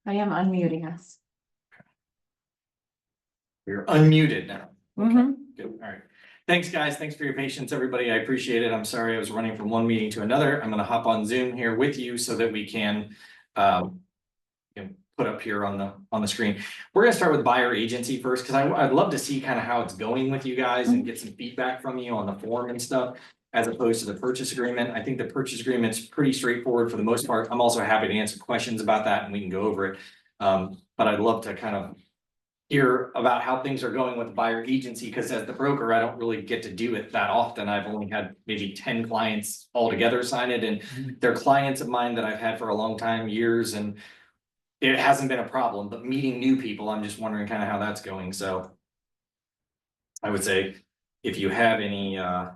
I am unmuting us. You're unmuted now. Mhm. Good, all right. Thanks, guys. Thanks for your patience, everybody. I appreciate it. I'm sorry I was running from one meeting to another. I'm gonna hop on Zoom here with you so that we can you know, put up here on the screen. We're gonna start with buyer agency first, because I'd love to see kind of how it's going with you guys and get some feedback from you on the form and stuff, as opposed to the purchase agreement. I think the purchase agreement's pretty straightforward for the most part. I'm also happy to answer questions about that and we can go over it. But I'd love to kind of hear about how things are going with the buyer agency, because as the broker, I don't really get to do it that often. I've only had maybe 10 clients altogether sign it, and they're clients of mine that I've had for a long time, years, and it hasn't been a problem, but meeting new people, I'm just wondering kind of how that's going, so. I would say, if you have any I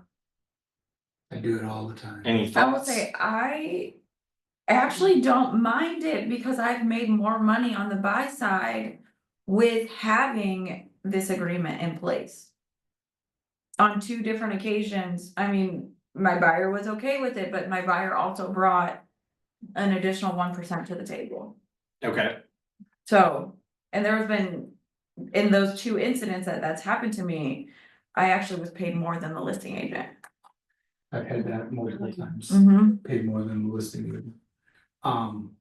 do it all the time. any I will thoughts. say, I actually don't mind it because I've made more money on the buy side with having this agreement in place. On 2 different occasions, I mean, my buyer was okay with it, but my buyer also brought an additional 1% to the table. Okay, So, and there's been, in those 2 incidents that's happened to me, I actually was paid more than the listing agent. I've had that multiple times, paid more than the listing agent.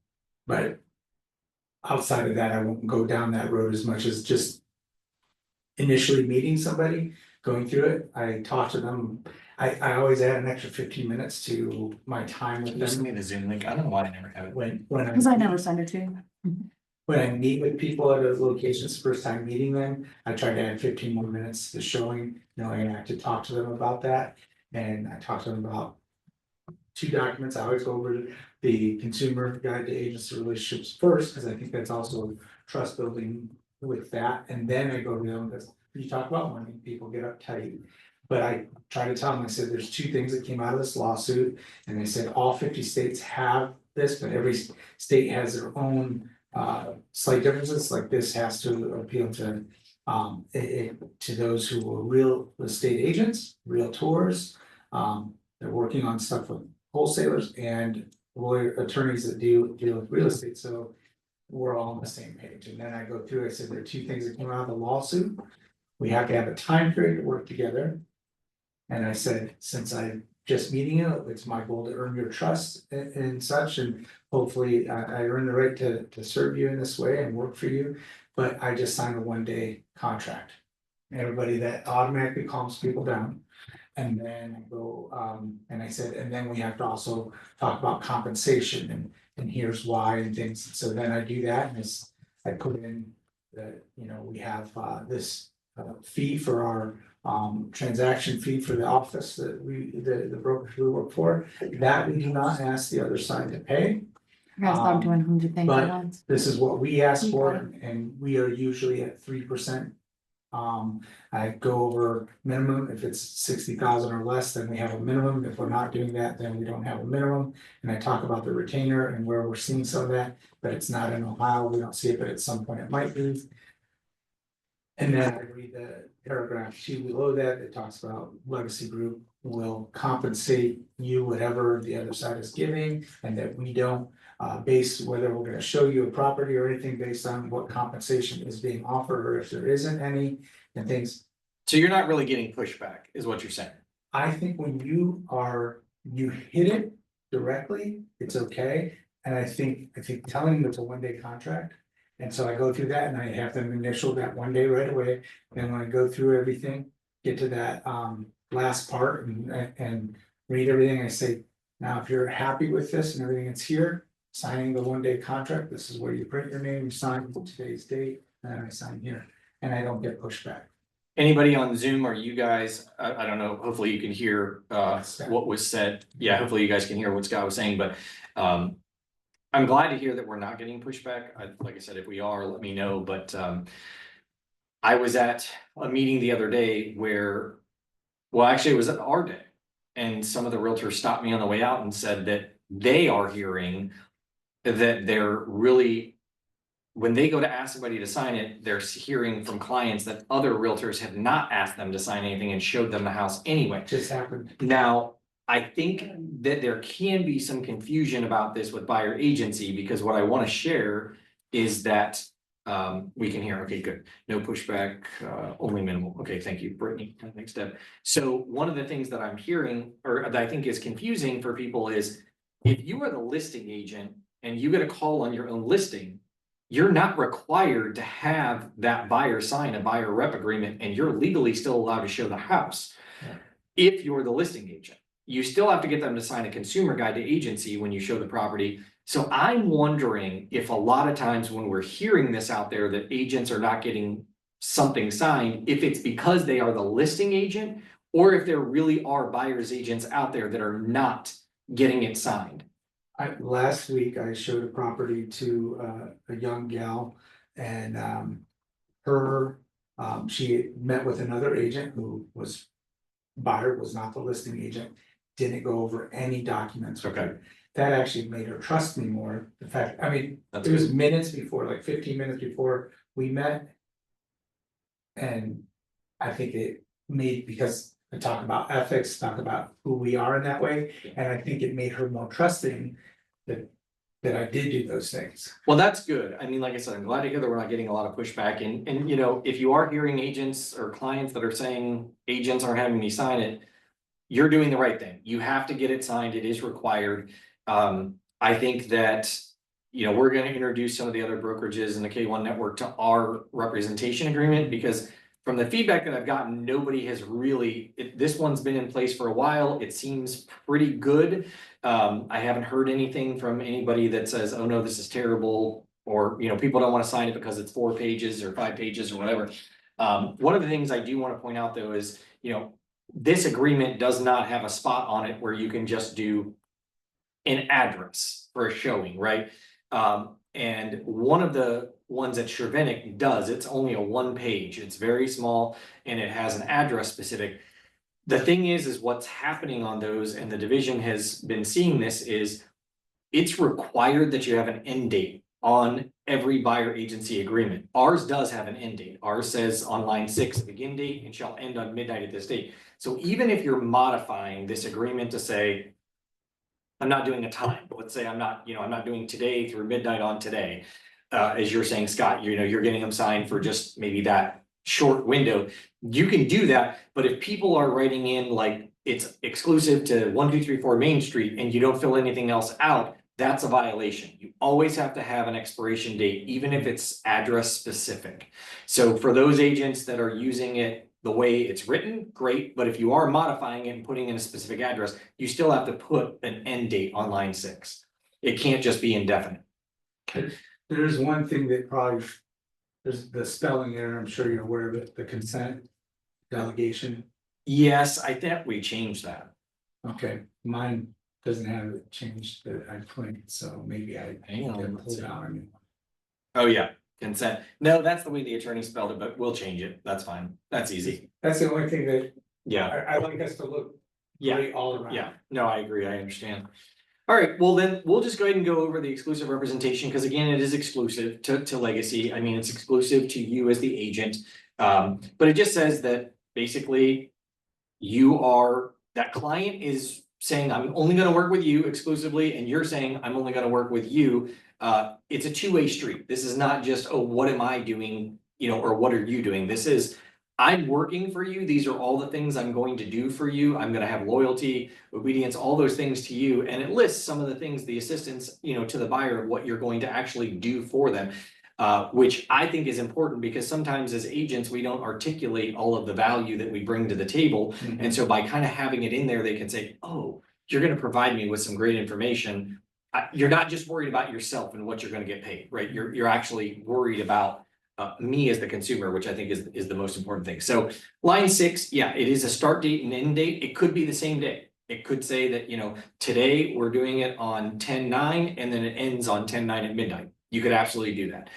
But outside of that, I won't go down that road as much as just initially meeting somebody, going through it. I talk to them. I always add an extra 15 minutes to my time with just them. need the Zoom link. I don't know why I never have it. When Cause I never send it to you. when I meet with people at those locations, first time meeting them, I try to add 15 more minutes to showing, knowing I have to talk to them about that. And I talk to them about 2 documents. I always go over the consumer guide to agency relationships first, because I think that's also trust building with that. And then I go to them, because you talk about money, people get uptight. But I try to tell them, I said, there's 2 things that came out of this lawsuit. And they said all 50 states have this, but every state has their own slight differences. Like this has to appeal to to those who were real estate agents, realtors. They're working on stuff with wholesalers and lawyer attorneys that deal with real estate, so we're all on the same page. And then I go through, I said, there are 2 things that came out of the lawsuit. We have to have a time period to work together. And I said, since I'm just meeting you, it's my goal to earn your trust and such, and hopefully I earn the right to serve you in this way and work for you. But I just signed a 1-day contract. Everybody, that automatically calms people down. And then I go, and I said, and then we have to also talk about compensation and here's why and things. So then I do that, and I put in that, we have this fee for our transaction fee for the office that the broker we work for, that we do not ask the other side to pay. I gotta stop doing 100 things at But once. this is what we ask for, and we are usually at 3%. I go over minimum, if it's 60,000 or less, then we have a minimum. If we're not doing that, then we don't have a minimum. And I talk about the retainer and where we're seeing some of that, but it's not in Ohio, we don't see it, but at some point it might be. And then I read the paragraph 2 below that, it talks about legacy group will compensate you whatever the other side is giving, and that we don't base whether we're gonna show you a property or anything based on what compensation is being offered, or if there isn't any, and things. So you're not really getting pushback, is what you're saying? I think when you hit it directly, it's okay, and I think telling them it's a 1-day contract. And so I go through that and I have them initial that 1 day right away, and when I go through everything, get to that last part and read everything, I say, now if you're happy with this and everything that's here, signing the 1-day contract, this is where you print your name, you sign today's date, and then I sign here, and I don't get pushback. Anybody on Zoom or you guys, I don't know, hopefully you can hear what was said. Yeah, hopefully you guys can hear what Scott was saying, but I'm glad to hear that we're not getting pushback. Like I said, if we are, let me know, but I was at a meeting the other day where, well, actually it was our day. And some of the realtors stopped me on the way out and said that they are hearing that they're really, when they go to ask somebody to sign it, they're hearing from clients that other realtors have not asked them to sign anything and showed them the house anyway. Just happened. Now, I think that there can be some confusion about this with buyer agency, because what I wanna share is that. We can hear, okay, good, no pushback, only minimal, okay, thank you, Brittany, next step. So one of the things that I'm hearing, or that I think is confusing for people is, if you are the listing agent and you get a call on your own listing, you're not required to have that buyer sign a buyer rep agreement, and you're legally still allowed to show the house. Yeah. If you're the listing agent, you still have to get them to sign a consumer guide to agency when you show the property. So I'm wondering if a lot of times when we're hearing this out there, that agents are not getting something signed, if it's because they are the listing agent, or if there really are buyer's agents out there that are not getting it signed. Last week I showed a property to a young gal and she met with another agent who was. Buyer was not the listing agent, didn't go over any documents with her. That actually made her trust me more. The fact, I mean, That's it was minutes before, like 15 minutes before we met. And I think it made, because I talk about ethics, talk about who we are in that way, and I think it made her more trusting that I did do those things. Well, that's good. I mean, like I said, I'm glad to hear that we're not getting a lot of pushback, and you know, if you are hearing agents or clients that are saying agents aren't having me sign it, you're doing the right thing. You have to get it signed. It is required. I think that, you know, we're gonna introduce some of the other brokerages in the K1 network to our representation agreement, because from the feedback that I've gotten, nobody has really, this one's been in place for a while. It seems pretty good. I haven't heard anything from anybody that says, oh no, this is terrible, or, you know, people don't wanna sign it because it's 4 pages or 5 pages or whatever. One of the things I do wanna point out though is, you know, this agreement does not have a spot on it where you can just do an address for a showing, right? And one of the ones that Shervinic does, it's only a 1 page, it's very small, and it has an address specific. The thing is what's happening on those, and the division has been seeing this, is it's required that you have an end date on every buyer agency agreement. Ours does have an end date. Ours says on line 6, begin date and shall end on midnight at this date. So even if you're modifying this agreement to say, I'm not doing a time, but let's say I'm not, you know, I'm not doing today through midnight on today. As you're saying, Scott, you know, you're getting them signed for just maybe that short window. You can do that, but if people are writing in like it's exclusive to 1234 Main Street and you don't fill anything else out, that's a violation. You always have to have an expiration date, even if it's address specific. So for those agents that are using it the way it's written, great, but if you are modifying it and putting in a specific address, you still have to put an end date on line 6. It can't just be indefinite. There's one thing that probably, there's the spelling error, I'm sure you're aware of it, the consent delegation. Yes, I think we changed that. Okay, mine doesn't have it changed that I put it, so maybe I Hang on, can let's pull see. it out. Oh, yeah, consent. No, that's the way the attorney spelled it, but we'll change it. That's fine. That's easy. That's the only thing that Yeah, I like us to look yeah, great all around. yeah. No, I agree. I understand. All right, well then, we'll just go ahead and go over the exclusive representation, because again, it is exclusive to Legacy. I mean, it's exclusive to you as the agent. But it just says that basically that client is saying, I'm only gonna work with you exclusively, and you're saying, I'm only gonna work with you. It's a two-way street. This is not just, oh, what am I doing, you know, or what are you doing? This is, I'm working for you. These are all the things I'm going to do for you. I'm gonna have loyalty, obedience, all those things to you. And it lists some of the things, the assistance, you know, to the buyer of what you're going to actually do for them. Which I think is important, because sometimes as agents, we don't articulate all of the value that we bring to the table. Mhm. And so by kind of having it in there, they can say, oh, you're gonna provide me with some great information. You're not just worried about yourself and what you're gonna get paid, right? You're actually worried about me as the consumer, which I think is the most important thing. So line 6, yeah, it is a start date and end date. It could be the same day. It could say that, you know, today we're doing it on 10/9 and then it ends on 10/9 at midnight. You could absolutely do that.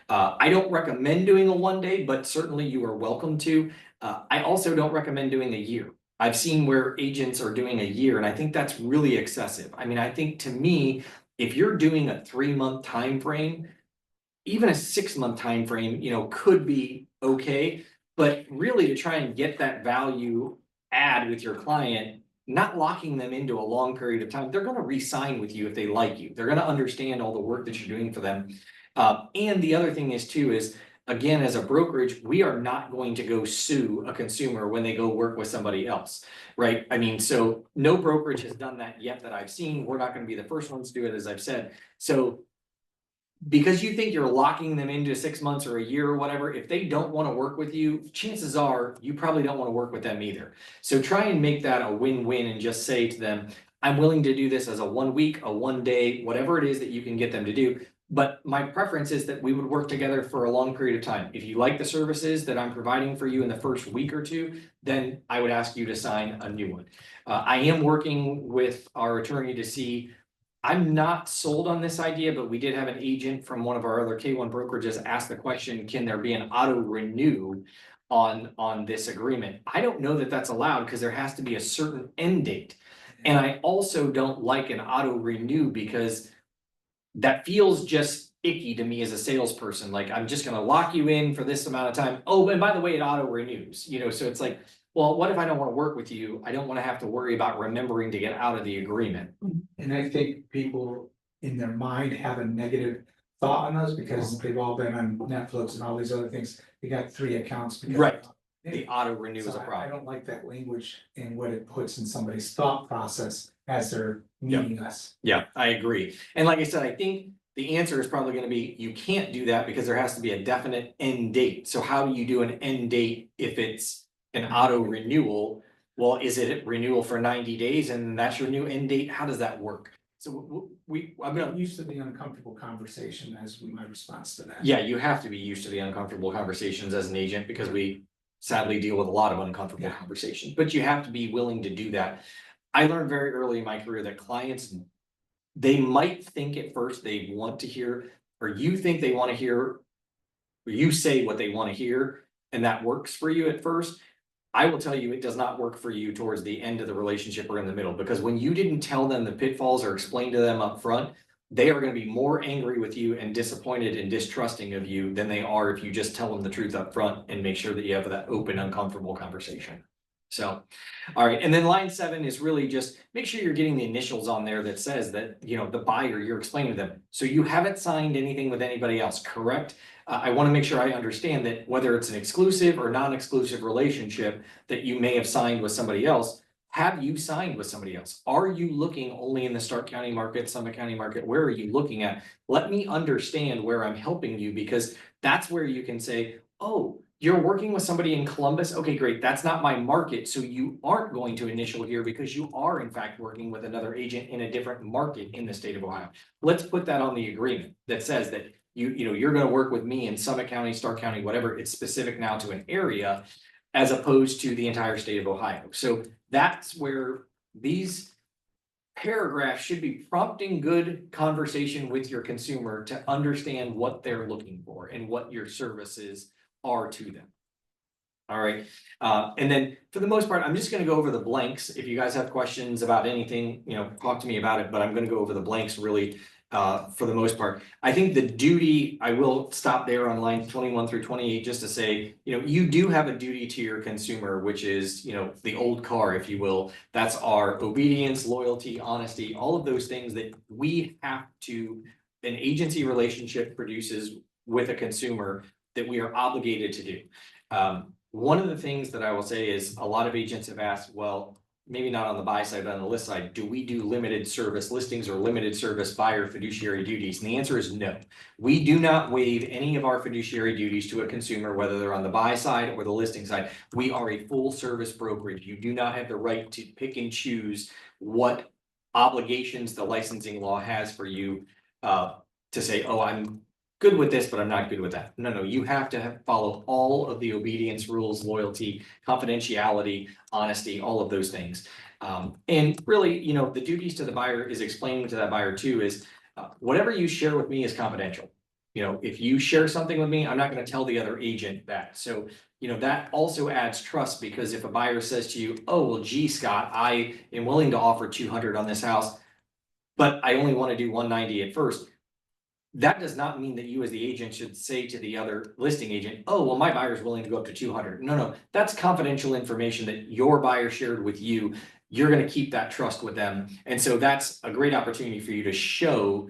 I don't recommend doing a 1 day, but certainly you are welcome to. I also don't recommend doing a year. I've seen where agents are doing a year, and I think that's really excessive. I mean, I think to me, if you're doing a 3-month time frame, even a 6-month time frame, you know, could be okay. But really, to try and get that value add with your client, not locking them into a long period of time. They're gonna re-sign with you if they like you. They're gonna understand all the work that you're doing for them. And the other thing is too, is again, as a brokerage, we are not going to go sue a consumer when they go work with somebody else, right? I mean, so no brokerage has done that yet that I've seen. We're not gonna be the first ones to do it, as I've said. So because you think you're locking them into 6 months or a year or whatever, if they don't want to work with you, chances are you probably don't want to work with them either. So try and make that a win-win and just say to them, I'm willing to do this as a 1 week, a 1 day, whatever it is that you can get them to do. But my preference is that we would work together for a long period of time. If you like the services that I'm providing for you in the first week or two, then I would ask you to sign a new one. I am working with our attorney to see. I'm not sold on this idea, but we did have an agent from one of our other K1 brokerages ask the question, can there be an auto renew on this agreement? I don't know that that's allowed because there has to be a certain end date. And I also don't like an auto renew because that feels just icky to me as a salesperson. Like, I'm just gonna lock you in for this amount of time. Oh, and by the way, it auto renews, so it's like, well, what if I don't want to work with you? I don't want to have to worry about remembering to get out of the agreement. And I think people in their mind have a negative thought on those because they've all been on Netflix and all these other things. They got 3 accounts. Because Right. The auto renew is So a I problem. don't like that language and what it puts in somebody's thought process as they're meeting us. Yeah, I agree. And like I said, I think the answer is probably gonna be, you can't do that because there has to be a definite end date. So how do you do an end date if it's an auto renewal? Well, is it renewal for 90 days and that's your new end date? How does that work? So I'm I'm gonna, used to the uncomfortable conversation as my response to that. yeah, you have to be used to the uncomfortable conversations as an agent because we sadly deal with a lot of uncomfortable Yeah. conversations, but you have to be willing to do that. I learned very early in my career that clients, they might think at first they want to hear, or you think they want to hear, or you say what they want to hear, and that works for you at first. I will tell you, it does not work for you towards the end of the relationship or in the middle, because when you didn't tell them the pitfalls or explain to them up front, they are going to be more angry with you and disappointed and distrusting of you than they are if you just tell them the truth up front and make sure that you have that open, uncomfortable conversation. So, all right, and then line 7 is really just make sure you're getting the initials on there that says that, the buyer, you're explaining to them. So you haven't signed anything with anybody else, correct? I want to make sure I understand that whether it's an exclusive or non-exclusive relationship that you may have signed with somebody else, have you signed with somebody else? Are you looking only in the Stark County market, Summit County market? Where are you looking at? Let me understand where I'm helping you, because that's where you can say, oh, you're working with somebody in Columbus? Okay, great. That's not my market. So you aren't going to initial here because you are in fact working with another agent in a different market in the state of Ohio. Let's put that on the agreement that says that you're going to work with me in Summit County, Stark County, whatever. It's specific now to an area as opposed to the entire state of Ohio. So that's where these paragraphs should be prompting good conversation with your consumer to understand what they're looking for and what your services are to them. All right, and then for the most part, I'm just gonna go over the blanks. If you guys have questions about anything, talk to me about it, but I'm gonna go over the blanks really for the most part. I think the duty, I will stop there on lines 21 through 28 just to say, you do have a duty to your consumer, which is, the old car, if you will. That's our obedience, loyalty, honesty, all of those things that we have to, an agency relationship produces with a consumer that we are obligated to do. One of the things that I will say is a lot of agents have asked, well, maybe not on the buy side, but on the list side, do we do limited service listings or limited service buyer fiduciary duties? And the answer is no. We do not waive any of our fiduciary duties to a consumer, whether they're on the buy side or the listing side. We are a full service brokerage. You do not have the right to pick and choose what obligations the licensing law has for you to say, oh, I'm good with this, but I'm not good with that. No, you have to follow all of the obedience rules, loyalty, confidentiality, honesty, all of those things. And really, the duties to the buyer is explaining to that buyer too is whatever you share with me is confidential. If you share something with me, I'm not going to tell the other agent that. So, that also adds trust, because if a buyer says to you, oh, well, gee, Scott, I am willing to offer 200 on this house, but I only want to do 190 at first. That does not mean that you as the agent should say to the other listing agent, oh, well, my buyer's willing to go up to 200. No, that's confidential information that your buyer shared with you. you're gonna keep that trust with them. And so that's a great opportunity for you to show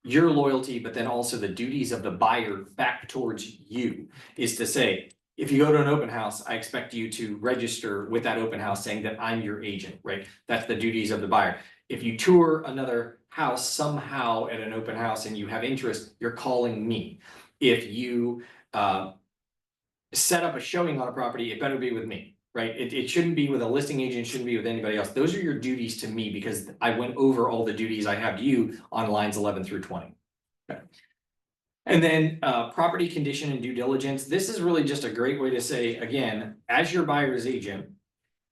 your loyalty, but then also the duties of the buyer back towards you, is to say, if you go to an open house, I expect you to register with that open house saying that I'm your agent, right? That's the duties of the buyer. If you tour another house somehow at an open house and you have interest, you're calling me. If you set up a showing on a property, it better be with me, right? It shouldn't be with a listing agent, shouldn't be with anybody else. Those are your duties to me because I went over all the duties I have to you on lines 11 through 20. Okay. And then property condition and due diligence. This is really just a great way to say, again, as your buyer's agent,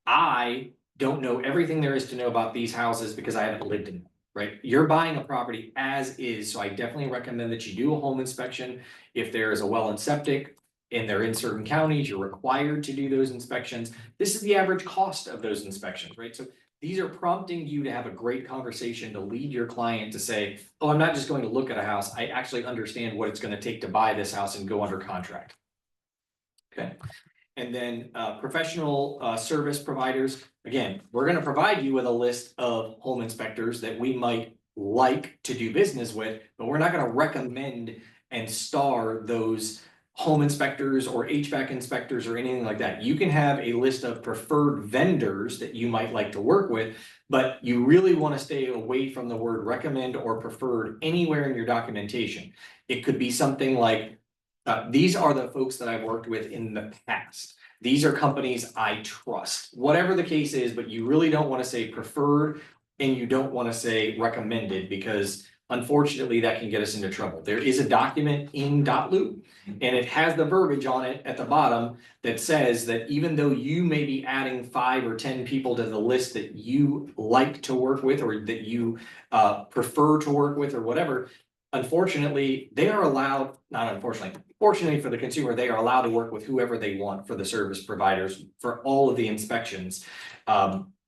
I don't know everything there is to know about these houses because I haven't lived in them, right? You're buying a property as is, so I definitely recommend that you do a home inspection. If there is a well and septic and they're in certain counties, you're required to do those inspections. This is the average cost of those inspections, right? So these are prompting you to have a great conversation to lead your client to say, oh, I'm not just going to look at a house. I actually understand what it's going to take to buy this house and go under contract. Okay. And then professional service providers, again, we're going to provide you with a list of home inspectors that we might like to do business with, but we're not going to recommend and star those home inspectors or HVAC inspectors or anything like that. You can have a list of preferred vendors that you might like to work with, but you really want to stay away from the word recommend or preferred anywhere in your documentation. It could be something like, these are the folks that I've worked with in the past. These are companies I trust, whatever the case is, but you really don't want to say preferred and you don't want to say recommended because unfortunately that can get us into trouble. There is a document in .loop and it has the verbiage on it at the bottom that says that even though you may be adding 5 or 10 people to the list that you like to work with or that you prefer to work with or whatever, unfortunately, they are allowed, not unfortunately, fortunately for the consumer, they are allowed to work with whoever they want for the service providers for all of the inspections.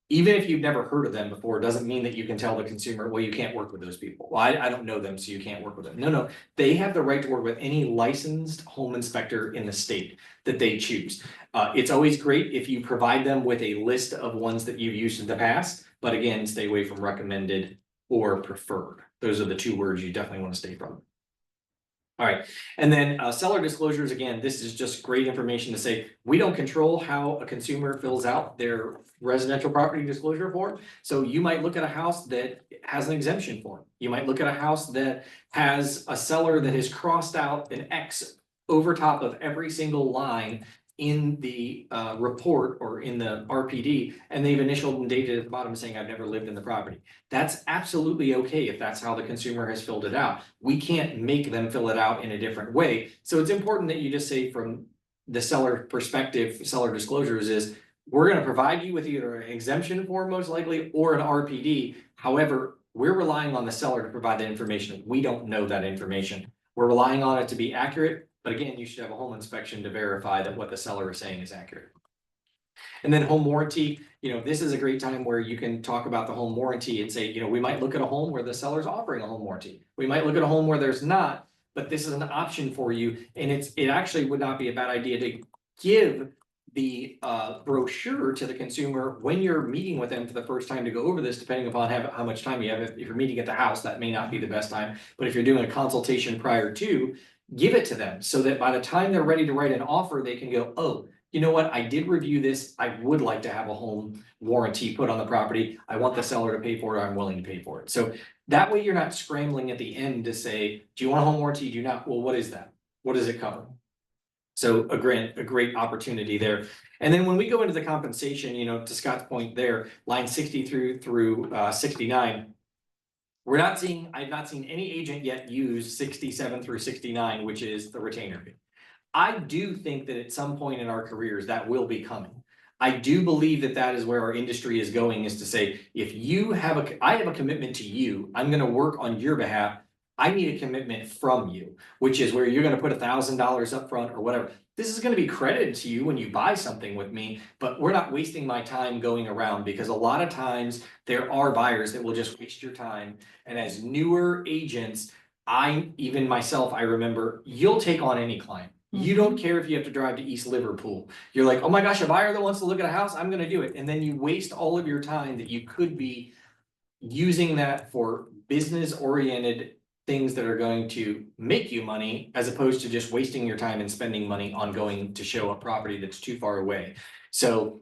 Even if you've never heard of them before, doesn't mean that you can tell the consumer, well, you can't work with those people. Well, I don't know them, so you can't work with them. No, they have the right to work with any licensed home inspector in the state that they choose. It's always great if you provide them with a list of ones that you've used in the past, but again, stay away from recommended or preferred. Those are the 2 words you definitely want to stay from. All right, and then seller disclosures, again, this is just great information to say, we don't control how a consumer fills out their residential property disclosure form. So you might look at a house that has an exemption form. You might look at a house that has a seller that has crossed out an X over top of every single line in the report or in the RPD, and they've initialed and dated at the bottom saying, I've never lived in the property. That's absolutely okay if that's how the consumer has filled it out. We can't make them fill it out in a different way. So it's important that you just say from the seller perspective, seller disclosures is, we're going to provide you with either an exemption form most likely or an RPD. However, we're relying on the seller to provide that information. We don't know that information. We're relying on it to be accurate. But again, you should have a home inspection to verify that what the seller is saying is accurate. And then home warranty, this is a great time where you can talk about the home warranty and say, we might look at a home where the seller's offering a home warranty. We might look at a home where there's not, but this is an option for you. And it actually would not be a bad idea to give the brochure to the consumer when you're meeting with them for the first time to go over this, depending upon how much time you have. If you're meeting at the house, that may not be the best time, but if you're doing a consultation prior to, give it to them so that by the time they're ready to write an offer, they can go, oh, you know what? I did review this. I would like to have a home warranty put on the property. I want the seller to pay for it. I'm willing to pay for it. So that way you're not scrambling at the end to say, do you want a home warranty? Do you not? Well, what is that? What does it cover? So a great opportunity there. And then when we go into the compensation, to Scott's point there, line 60 through 69, I've not seen any agent yet use 67 through 69, which is the retainer fee. I do think that at some point in our careers that will be coming. I do believe that is where our industry is going, is to say, if I have a commitment to you, I'm going to work on your behalf. I need a commitment from you, which is where you're going to put $1,000 up front or whatever. This is going to be credited to you when you buy something with me, but we're not wasting my time going around, because a lot of times there are buyers that will just waste your time. And as newer agents, even myself, I remember, you'll take on any client. You don't care if you have to drive to East Liverpool. You're like, oh my gosh, a buyer that wants to look at a house, I'm gonna do it. And then you waste all of your time that you could be using that for business oriented things that are going to make you money, as opposed to just wasting your time and spending money on going to show a property that's too far away. So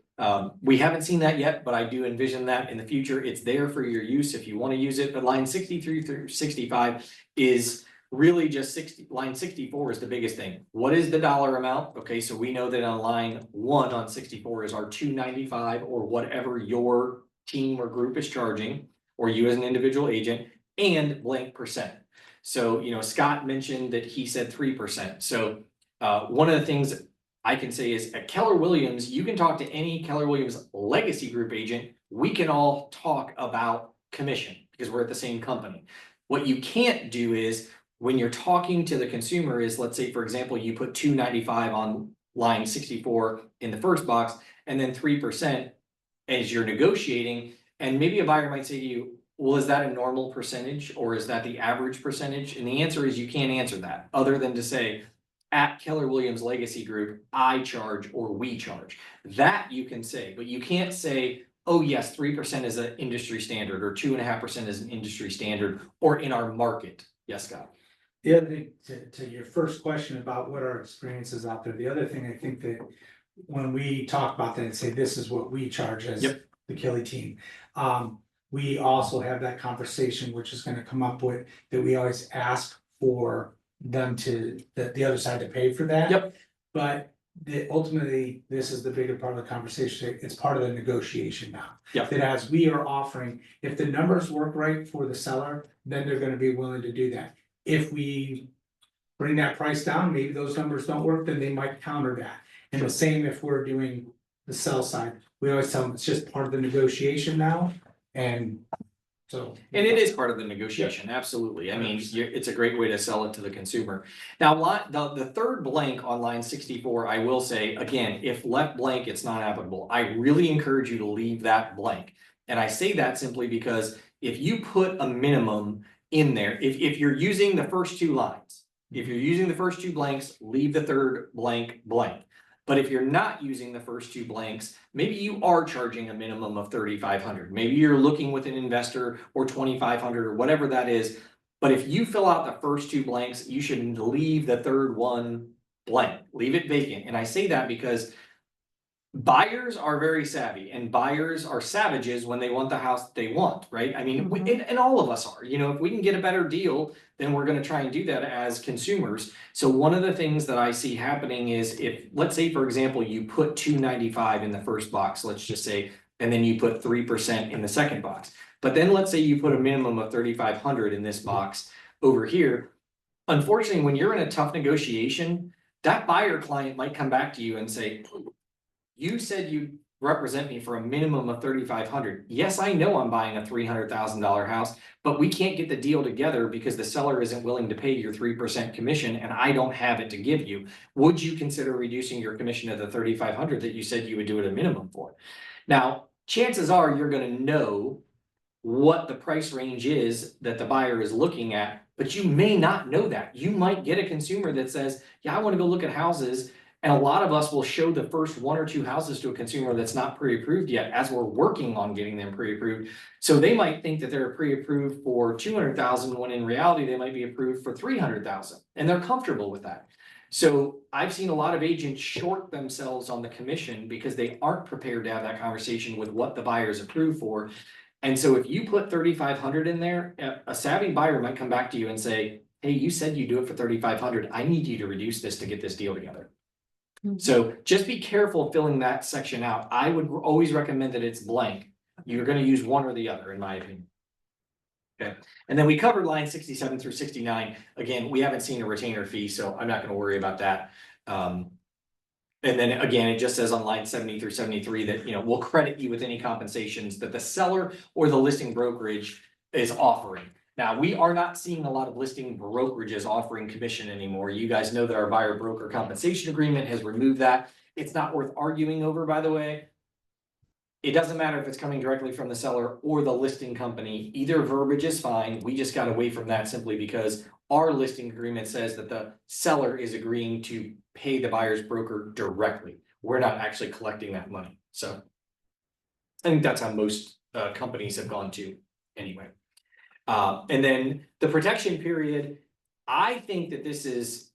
we haven't seen that yet, but I do envision that in the future. It's there for your use if you want to use it. But line 63 through 65 is really just line 64 is the biggest thing. What is the dollar amount? Okay, so we know that on line 1 on 64 is our $295 or whatever your team or group is charging, or you as an individual agent, and blank percent. So, Scott mentioned that he said 3%. So one of the things I can say is at Keller Williams, you can talk to any Keller Williams legacy group agent. We can all talk about commission because we're at the same company. What you can't do is when you're talking to the consumer is, let's say, for example, you put $295 on line 64 in the first box and then 3% as you're negotiating. And maybe a buyer might say to you, well, is that a normal percentage or is that the average percentage? And the answer is you can't answer that other than to say, at Keller Williams Legacy Group, I charge or we charge. That you can say, but you can't say, oh yes, 3% is an industry standard or 2.5% is an industry standard or in our market. Yes, Scott. The other thing, to your first question about what our experience is out there, the other thing I think that when we talk about that and say this is what we charge as the Kelly team, we also have that conversation, which is gonna come up with, that we always ask for them to, the other side to pay for that. Yep. But ultimately, this is the bigger part of the conversation, it's part of the negotiation now. Yeah. That as we are offering, if the numbers work right for the seller, then they're gonna be willing to do that. If we bring that price down, maybe those numbers don't work, then they might counter that. And the same if we're doing the sell side, we always tell them it's just part of the negotiation now, and so. And it is part of the negotiation, absolutely. I mean, it's a great way to sell it to the consumer. Now, the third blank on line 64, I will say, again, if left blank, it's not applicable. I really encourage you to leave that blank. And I say that simply because if you put a minimum in there, if you're using the first two lines, if you're using the first two blanks, leave the third blank blank. But if you're not using the first two blanks, maybe you are charging a minimum of $3,500. Maybe you're looking with an investor or $2,500 or whatever that is. But if you fill out the first two blanks, you should leave the third one blank, leave it vacant. And I say that because buyers are very savvy and buyers are savages when they want the house that they want, right? I mean, and all of us are, if we can get a better deal, then we're going to try and do that as consumers. So one of the things that I see happening is if, let's say, for example, you put $295 in the first box, let's just say, and then you put 3% in the second box. But then let's say you put a minimum of $3,500 in this box over here. Unfortunately, when you're in a tough negotiation, that buyer client might come back to you and say, you said you represent me for a minimum of $3,500. Yes, I know I'm buying a $300,000 house, but we can't get the deal together because the seller isn't willing to pay your 3% commission and I don't have it to give you. Would you consider reducing your commission to the $3,500 that you said you would do at a minimum for? Now, chances are you're going to know what the price range is that the buyer is looking at, but you may not know that. You might get a consumer that says, yeah, I want to go look at houses. And a lot of us will show the first one or two houses to a consumer that's not pre-approved yet as we're working on getting them pre-approved. So they might think that they're pre-approved for $200,000 when in reality they might be approved for $300,000 and they're comfortable with that. So I've seen a lot of agents short themselves on the commission because they aren't prepared to have that conversation with what the buyer is approved for. And so if you put $3,500 in there, a savvy buyer might come back to you and say, hey, you said you do it for $3,500. I need you to reduce this to get this deal together. So just be careful filling that section out. I would always recommend that it's blank. You're going to use one or the other, in my opinion. Okay. And then we covered line 67 through 69. Again, we haven't seen a retainer fee, so I'm not going to worry about that. And then again, it just says on line 70 through 73 that, we'll credit you with any compensations that the seller or the listing brokerage is offering. Now, we are not seeing a lot of listing brokerages offering commission anymore. You guys know that our buyer broker compensation agreement has removed that. It's not worth arguing over, by the way. It doesn't matter if it's coming directly from the seller or the listing company. Either verbiage is fine. We just got away from that simply because our listing agreement says that the seller is agreeing to pay the buyer's broker directly. We're not actually collecting that money, so. I think that's how most companies have gone to anyway. And then the protection period, I think that this is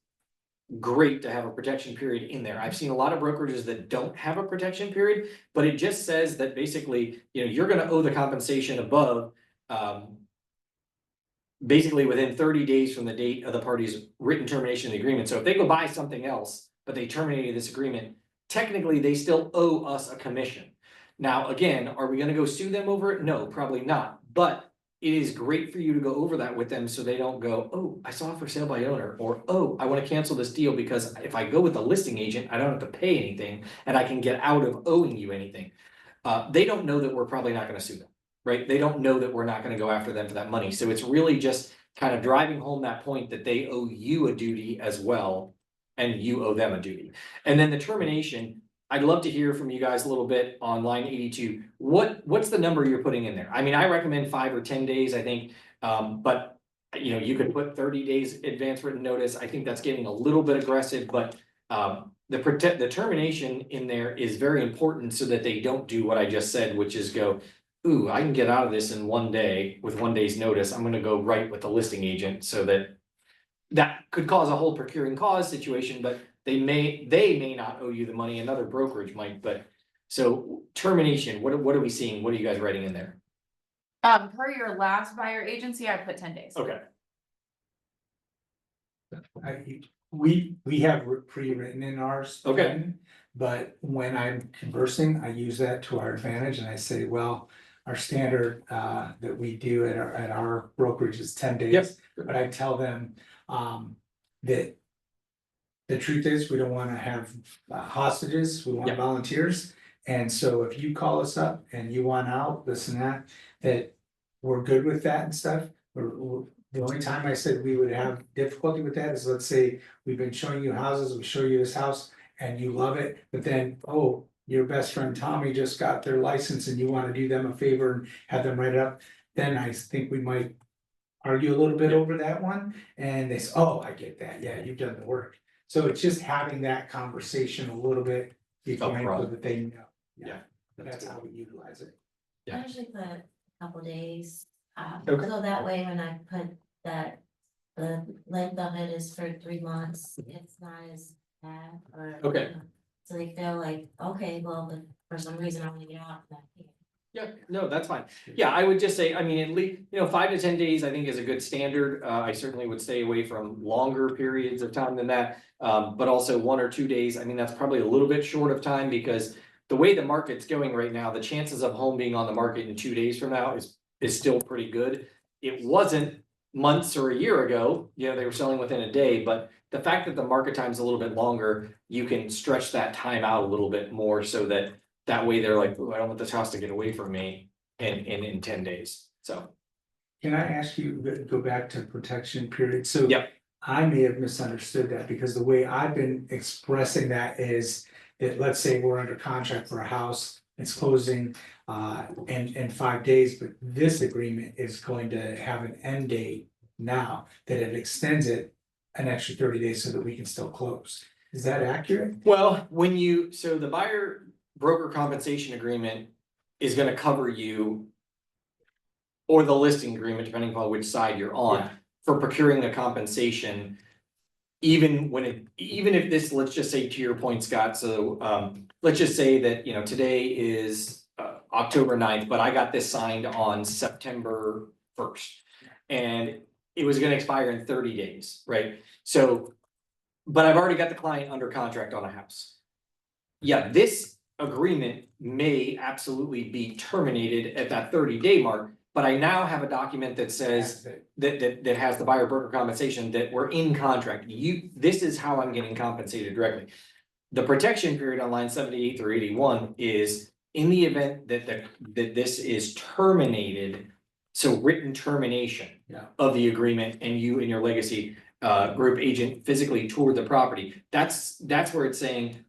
great to have a protection period in there. I've seen a lot of brokerages that don't have a protection period, but it just says that basically, you're gonna owe the compensation above, basically within 30 days from the date of the party's written termination of the agreement. So if they go buy something else, but they terminated this agreement, technically they still owe us a commission. Now, again, are we gonna go sue them over it? No, probably not, but it is great for you to go over that with them so they don't go, oh, I saw it for sale by owner, or, oh, I wanna cancel this deal because if I go with the listing agent, I don't have to pay anything and I can get out of owing you anything. They don't know that we're probably not gonna sue them, right? They don't know that we're not gonna go after them for that money. So it's really just kind of driving home that point that they owe you a duty as well, and you owe them a duty. And then the termination, I'd love to hear from you guys a little bit on line 82. What's the number you're putting in there? I mean, I recommend 5 or 10 days, I think. But you could put 30 days advance written notice. I think that's getting a little bit aggressive, but the termination in there is very important so that they don't do what I just said, which is go, ooh, I can get out of this in 1 day with 1 day's notice. I'm gonna go right with the listing agent so that could cause a whole procuring cause situation, but they may not owe you the money, another brokerage might, but. So termination, what are we seeing? What are you guys writing in there? Per your last buyer agency, I put 10 days. Okay, We have pre-written in ours. Okay. But when I'm conversing, I use that to our advantage and I say, well, our standard that we do at our brokerage is 10 days. Yep. But I tell them that the truth is, we don't wanna have hostages, we want Yep. volunteers. And so if you call us up and you want out, this and that we're good with that and stuff. The only time I said we would have difficulty with that is, let's say, we've been showing you houses, we show you this house and you love it, but then, oh, your best friend Tommy just got their license and you wanna do them a favor and have them write it up, then I think we might argue a little bit over that one, and they say, oh, I get that, yeah, you've done the work. So it's just having that conversation a little bit before Upfront. that they know. Yeah. That's how we utilize it. Yeah. I usually put a couple days, Okay. so that way when I put that, the length of it is for 3 months, it's not as bad or. Okay. So they feel like, okay, well, but for some reason I wanna get out of that. Yeah, no, that's fine. Yeah, I would just say, I mean, at least, 5 to 10 days, I think is a good standard. I certainly would stay away from longer periods of time than that. But also 1 or 2 days, I mean, that's probably a little bit short of time because the way the market's going right now, the chances of home being on the market in 2 days from now is still pretty good. It wasn't months or a year ago, they were selling within a day, but the fact that the market time's a little bit longer, you can stretch that time out a little bit more so that way they're like, oh, I don't want this house to get away from me in 10 days, so. Can I ask you, go back to protection period? So. Yep. I may have misunderstood that because the way I've been expressing that is that, let's say we're under contract for a house, it's closing in 5 days, but this agreement is going to have an end date now, that it extends it an extra 30 days so that we can still close. Is that accurate? Well, so the buyer broker compensation agreement is gonna cover you. Or the listing agreement, depending upon which side you're on, Yeah. for procuring the compensation. Even if this, let's just say to your point, Scott, so let's just say that, today is October 9th, but I got this signed on September 1st. And it was gonna expire in 30 days, right? So, but I've already got the client under contract on a house. Yeah, this agreement may absolutely be terminated at that 30-day mark, but I now have a document that says that has the buyer broker compensation that we're in contract. This is how I'm getting compensated directly. The protection period on line 78 through 81 is in the event that this is terminated, so written termination. Yeah. Of the agreement and you and your legacy group agent physically toured the property. That's where it's saying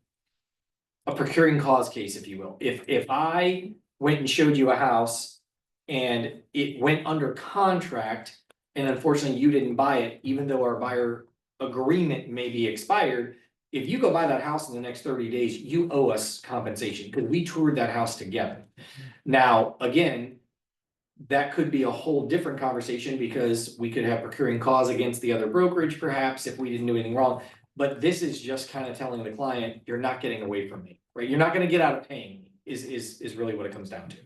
a procuring cause case, if you will. If I went and showed you a house and it went under contract and unfortunately you didn't buy it, even though our buyer agreement may be expired. If you go buy that house in the next 30 days, you owe us compensation because we toured that house together. Now, again, that could be a whole different conversation because we could have procuring cause against the other brokerage perhaps if we didn't do anything wrong. But this is just kind of telling the client, you're not getting away from me, right? You're not gonna get out of paying me, is really what it comes down to.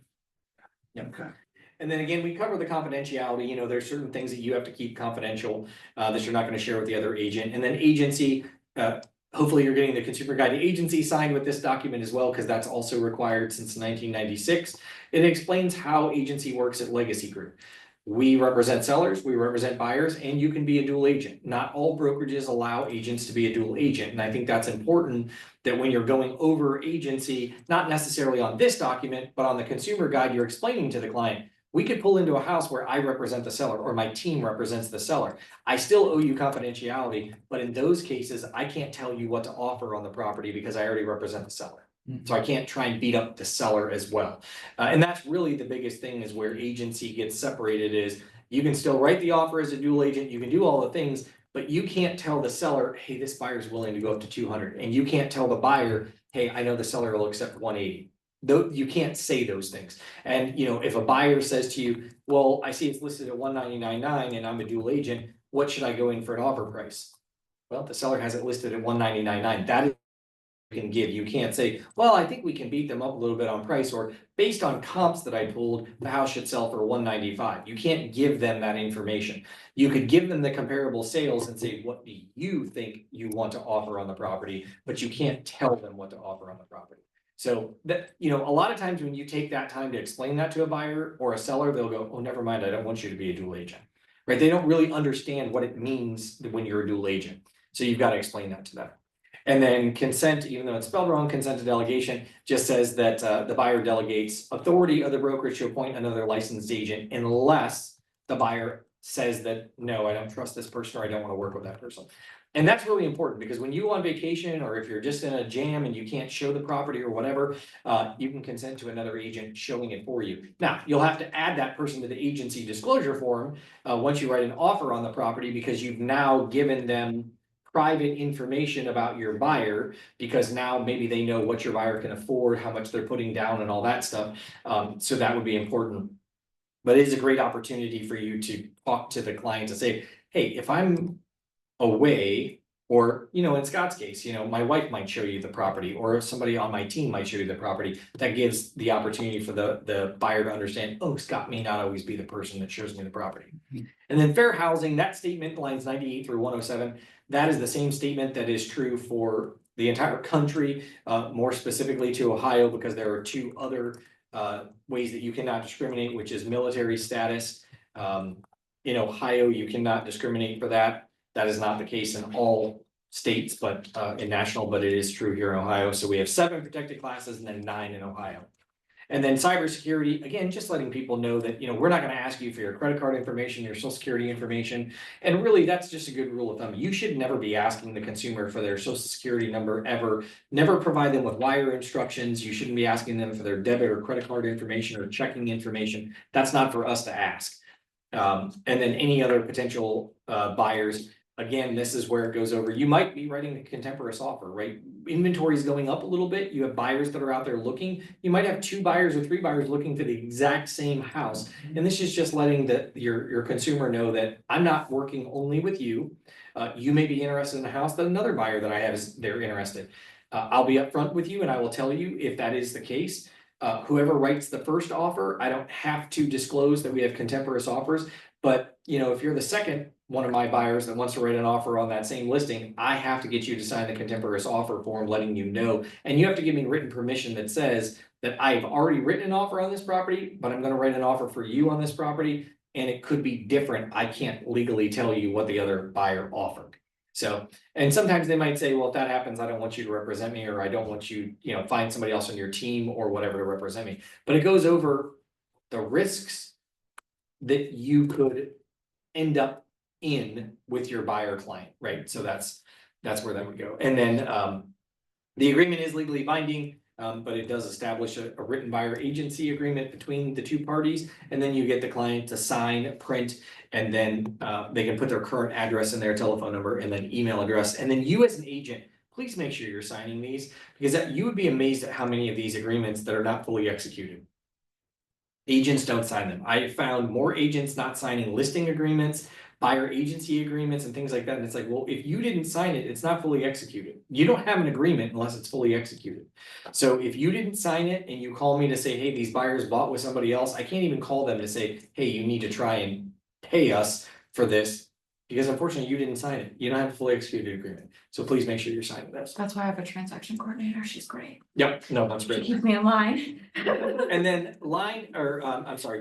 Yeah. Okay. And then again, we cover the confidentiality, you know, there's certain things that you have to keep confidential, that you're not gonna share with the other agent. And then agency, hopefully you're getting the consumer guide to agency signed with this document as well, because that's also required since 1996. It explains how agency works at Legacy Group. We represent sellers, we represent buyers, and you can be a dual agent. Not all brokerages allow agents to be a dual agent, and I think that's important that when you're going over agency, not necessarily on this document, but on the consumer guide, you're explaining to the client, we could pull into a house where I represent the seller or my team represents the seller. I still owe you confidentiality, but in those cases, I can't tell you what to offer on the property because I already represent the seller. So I can't try and beat up the seller as well. And that's really the biggest thing is where agency gets separated is you can still write the offer as a dual agent, you can do all the things, but you can't tell the seller, hey, this buyer's willing to go up to 200. And you can't tell the buyer, hey, I know the seller will accept 180. Though you can't say those things. And you know, if a buyer says to you, well, I see it's listed at 199.9 and I'm a dual agent, what should I go in for an offer price? Well, the seller has it listed at 199.9. That is can give. You can't say, well, I think we can beat them up a little bit on price, or based on comps that I pulled, the house should sell for 195. You can't give them that information. You could give them the comparable sales and say, what do you think you want to offer on the property? But you can't tell them what to offer on the property. So that, you know, a lot of times when you take that time to explain that to a buyer or a seller, they'll go, oh, never mind, I don't want you to be a dual agent, right? They don't really understand what it means when you're a dual agent. So you've got to explain that to them. And then consent, even though it's spelled wrong, consent to delegation just says that the buyer delegates authority of the brokerage to appoint another licensed agent unless the buyer says that, no, I don't trust this person or I don't want to work with that person. And that's really important because when you go on vacation or if you're just in a jam and you can't show the property or whatever, you can consent to another agent showing it for you. Now, you'll have to add that person to the agency disclosure form once you write an offer on the property because you've now given them private information about your buyer, because now maybe they know what your buyer can afford, how much they're putting down and all that stuff. So that would be important. But it is a great opportunity for you to talk to the client to say, hey, if I'm away, or, you know, in Scott's case, you know, my wife might show you the property, or somebody on my team might show you the property. That gives the opportunity for the buyer to understand, oh, Scott may not always be the person that shows me the property. And then fair housing, that statement, lines 98 through 107, that is the same statement that is true for the entire country, more specifically to Ohio, because there are two other ways that you cannot discriminate, which is military status. In Ohio, you cannot discriminate for that. That is not the case in all states, but in national, but it is true here in Ohio. So we have 7 protected classes and then 9 in Ohio. And then cybersecurity, again, just letting people know that, you know, we're not going to ask you for your credit card information, your social security information. And really, that's just a good rule of thumb. You should never be asking the consumer for their social security number ever. Never provide them with wire instructions. You shouldn't be asking them for their debit or credit card information or checking information. That's not for us to ask. And then any other potential buyers, again, this is where it goes over. You might be writing a contemporaneous offer, right? Inventory is going up a little bit. You have buyers that are out there looking. You might have 2 buyers or 3 buyers looking for the exact same house. And this is just letting your consumer know that I'm not working only with you. You may be interested in a house that another buyer that I have is they're interested. I'll be upfront with you and I will tell you if that is the case. Whoever writes the first offer, I don't have to disclose that we have contemporaneous offers. But you know, if you're the second one of my buyers that wants to write an offer on that same listing, I have to get you to sign the contemporaneous offer form letting you know. And you have to give me written permission that says that I've already written an offer on this property, but I'm going to write an offer for you on this property. And it could be different. I can't legally tell you what the other buyer offered. So, and sometimes they might say, well, if that happens, I don't want you to represent me, or I don't want you, you know, find somebody else on your team or whatever to represent me. But it goes over the risks that you could end up in with your buyer client, right? So that's where that would go. And then the agreement is legally binding. but it does establish a written buyer agency agreement between the two parties. And then you get the client to sign, print, and then they can put their current address and their telephone number and then email address. And then you as an agent, please make sure you're signing these, because you would be amazed at how many of these agreements that are not fully executed. Agents don't sign them. I found more agents not signing listing agreements, buyer agency agreements and things like that. And it's like, well, if you didn't sign it, it's not fully executed. You don't have an agreement unless it's fully executed. So if you didn't sign it and you call me to say, hey, these buyers bought with somebody else, I can't even call them to say, hey, you need to try and pay us for this. Because unfortunately, you didn't sign it. You don't have a fully executed agreement. So please make sure you're signing this. That's why I have a transaction coordinator. She's great. Yep, no, that's She great. keeps me in line. And then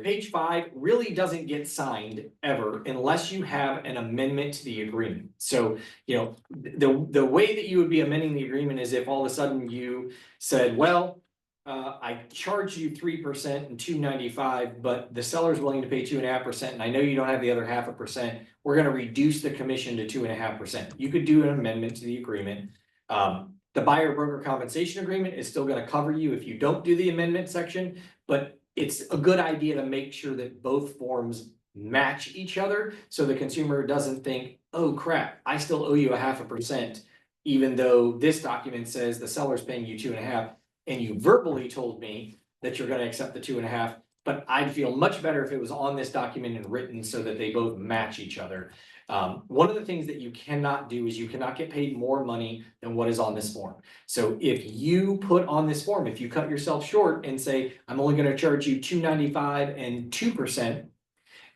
page 5 really doesn't get signed ever unless you have an amendment to the agreement. So, you know, the way that you would be amending the agreement is if all of a sudden you said, well, I charge you 3% and $2.95, but the seller's willing to pay 2.5%, and I know you don't have the other 0.5%. We're gonna reduce the commission to 2.5%. You could do an amendment to the agreement. The buyer broker compensation agreement is still gonna cover you if you don't do the amendment section, but it's a good idea to make sure that both forms match each other, so the consumer doesn't think, oh crap, I still owe you 0.5%, even though this document says the seller's paying you 2.5%. And you verbally told me that you're gonna accept the 2.5, but I'd feel much better if it was on this document and written so that they both match each other. One of the things that you cannot do is you cannot get paid more money than what is on this form. So if you put on this form, if you cut yourself short and say, I'm only gonna charge you $2.95 and 2%,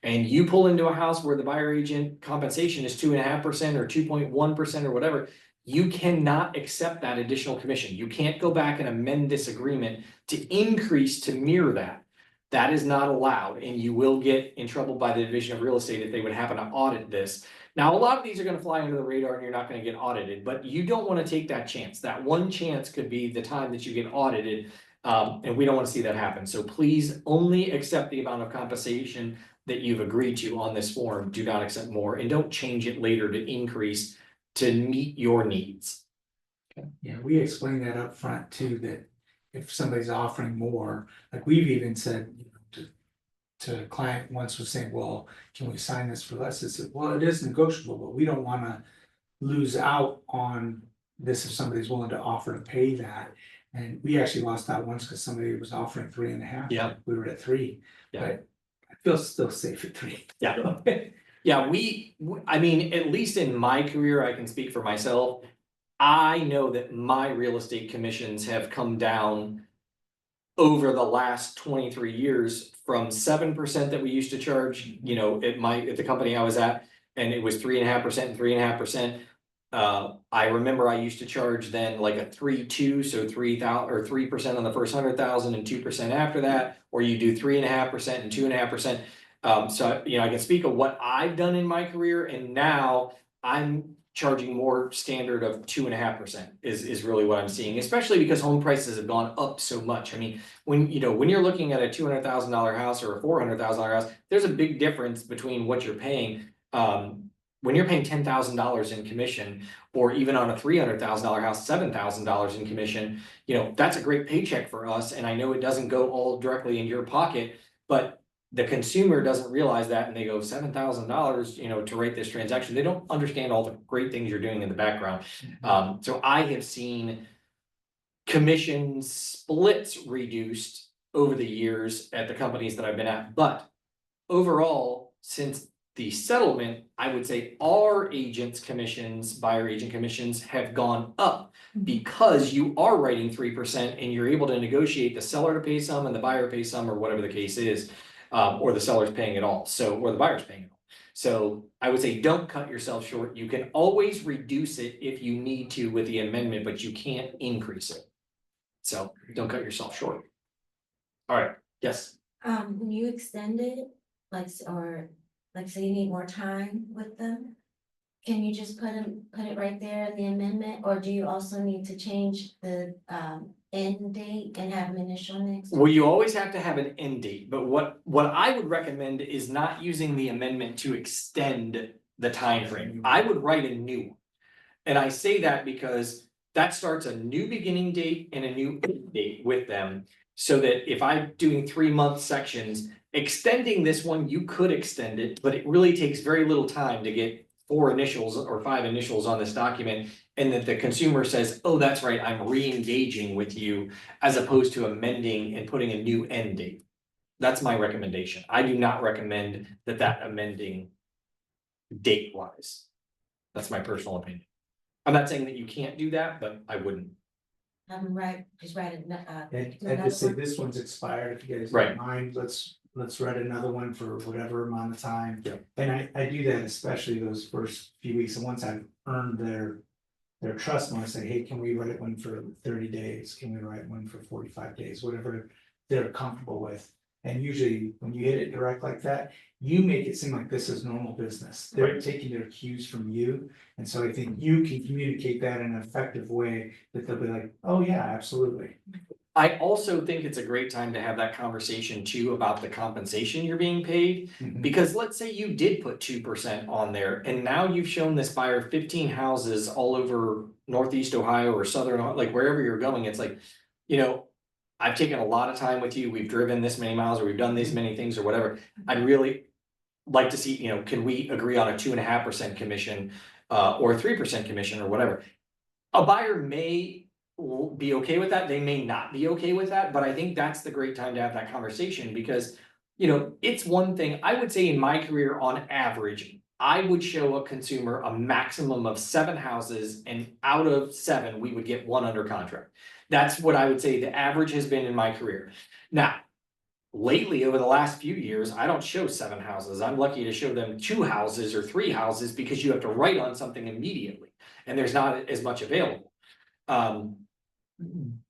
and you pull into a house where the buyer agent compensation is 2.5% or 2.1% or whatever, you cannot accept that additional commission. You can't go back and amend this agreement to increase to mirror that. That is not allowed, and you will get in trouble by the Division of Real Estate if they would happen to audit this. Now, a lot of these are gonna fly under the radar and you're not gonna get audited, but you don't wanna take that chance. That one chance could be the time that you get audited, and we don't wanna see that happen. So please only accept the amount of compensation that you've agreed to on this form. Do not accept more, and don't change it later to increase to meet your needs. Yeah, we explained that up front too, that if somebody's offering more, like we've even said, you know, to a client once was saying, well, can we sign this for less? I said, well, it is negotiable, but we don't wanna lose out on this if somebody's willing to offer to pay that. And we actually lost out once because somebody was offering 3.5. Yeah. We were at 3, Yeah. but I feel still safe at 3. Yeah. Yeah, I mean, at least in my career, I can speak for myself. I know that my real estate commissions have come down over the last 23 years from 7% that we used to charge, you know, at the company I was at, and it was 3.5% and 3.5%. I remember I used to charge then like a 3.2, so 3,000 or 3% on the first 100,000 and 2% after that, or you do 3.5% and 2.5%. So, you know, I can speak of what I've done in my career, and now I'm charging more standard of 2.5% is really what I'm seeing, especially because home prices have gone up so much. I mean, when you're looking at a $200,000 house or a $400,000 house, there's a big difference between what you're paying. When you're paying $10,000 in commission, or even on a $300,000 house, $7,000 in commission, you know, that's a great paycheck for us. And I know it doesn't go all directly in your pocket, but the consumer doesn't realize that, and they go $7,000, you know, to rate this transaction. They don't understand all the great things you're doing in the background. So I have seen commission splits reduced over the years at the companies that I've been at, but overall, since the settlement, I would say our agents' commissions, buyer agent commissions, have gone up because you are writing 3% and you're able to negotiate the seller to pay some and the buyer pay some, or whatever the case is. Or the seller's paying it all, or the buyer's paying it all. So I would say don't cut yourself short. You can always reduce it if you need to with the amendment, but you can't increase it. So don't cut yourself short. All right, yes. When you extend it, say you need more time with them, can you just put it right there in the amendment, or do you also need to change the end date and have an initial next? Well, you always have to have an end date, but what I would recommend is not using the amendment to extend the time frame. I would write a new one. And I say that because that starts a new beginning date and a new end date with them. So that if I'm doing 3-month sections, extending this one, you could extend it, but it really takes very little time to get 4 initials or 5 initials on this document. And that the consumer says, oh, that's right, I'm re-engaging with you, as opposed to amending and putting a new end date. That's my recommendation. I do not recommend that amending date wise. That's my personal opinion. I'm not saying that you can't do that, but I wouldn't. Just write it, And do and another just say one. this one's expired, if you guys Right. don't mind, let's write another one for whatever amount of time. Yeah. And I do that especially those first few weeks, and once I've earned their trust, I wanna say, hey, can we write one for 30 days? Can we write one for 45 days? Whatever they're comfortable with. And usually, when you hit it direct like that, you make it seem like this is normal business. They're Right. taking their cues from you. And so I think you can communicate that in an effective way that they'll be like, oh, yeah, absolutely. I also think it's a great time to have that conversation too about the compensation you're being paid. Mhm. Because let's say you did put 2% on there and now you've shown this buyer 15 houses all over Northeast Ohio or Southern, like wherever you're going, it's like, you know, I've taken a lot of time with you, we've driven this many miles or we've done these many things or whatever. I'd really like to see, can we agree on a 2.5% commission or a 3% commission or whatever? A buyer may be okay with that, they may not be okay with that, but I think that's the great time to have that conversation because, it's one thing, I would say in my career, on average, I would show a consumer a maximum of 7 houses, and out of 7, we would get 1 under contract. That's what I would say the average has been in my career. Now, lately, over the last few years, I don't show 7 houses. I'm lucky to show them 2 houses or 3 houses because you have to write on something immediately and there's not as much available.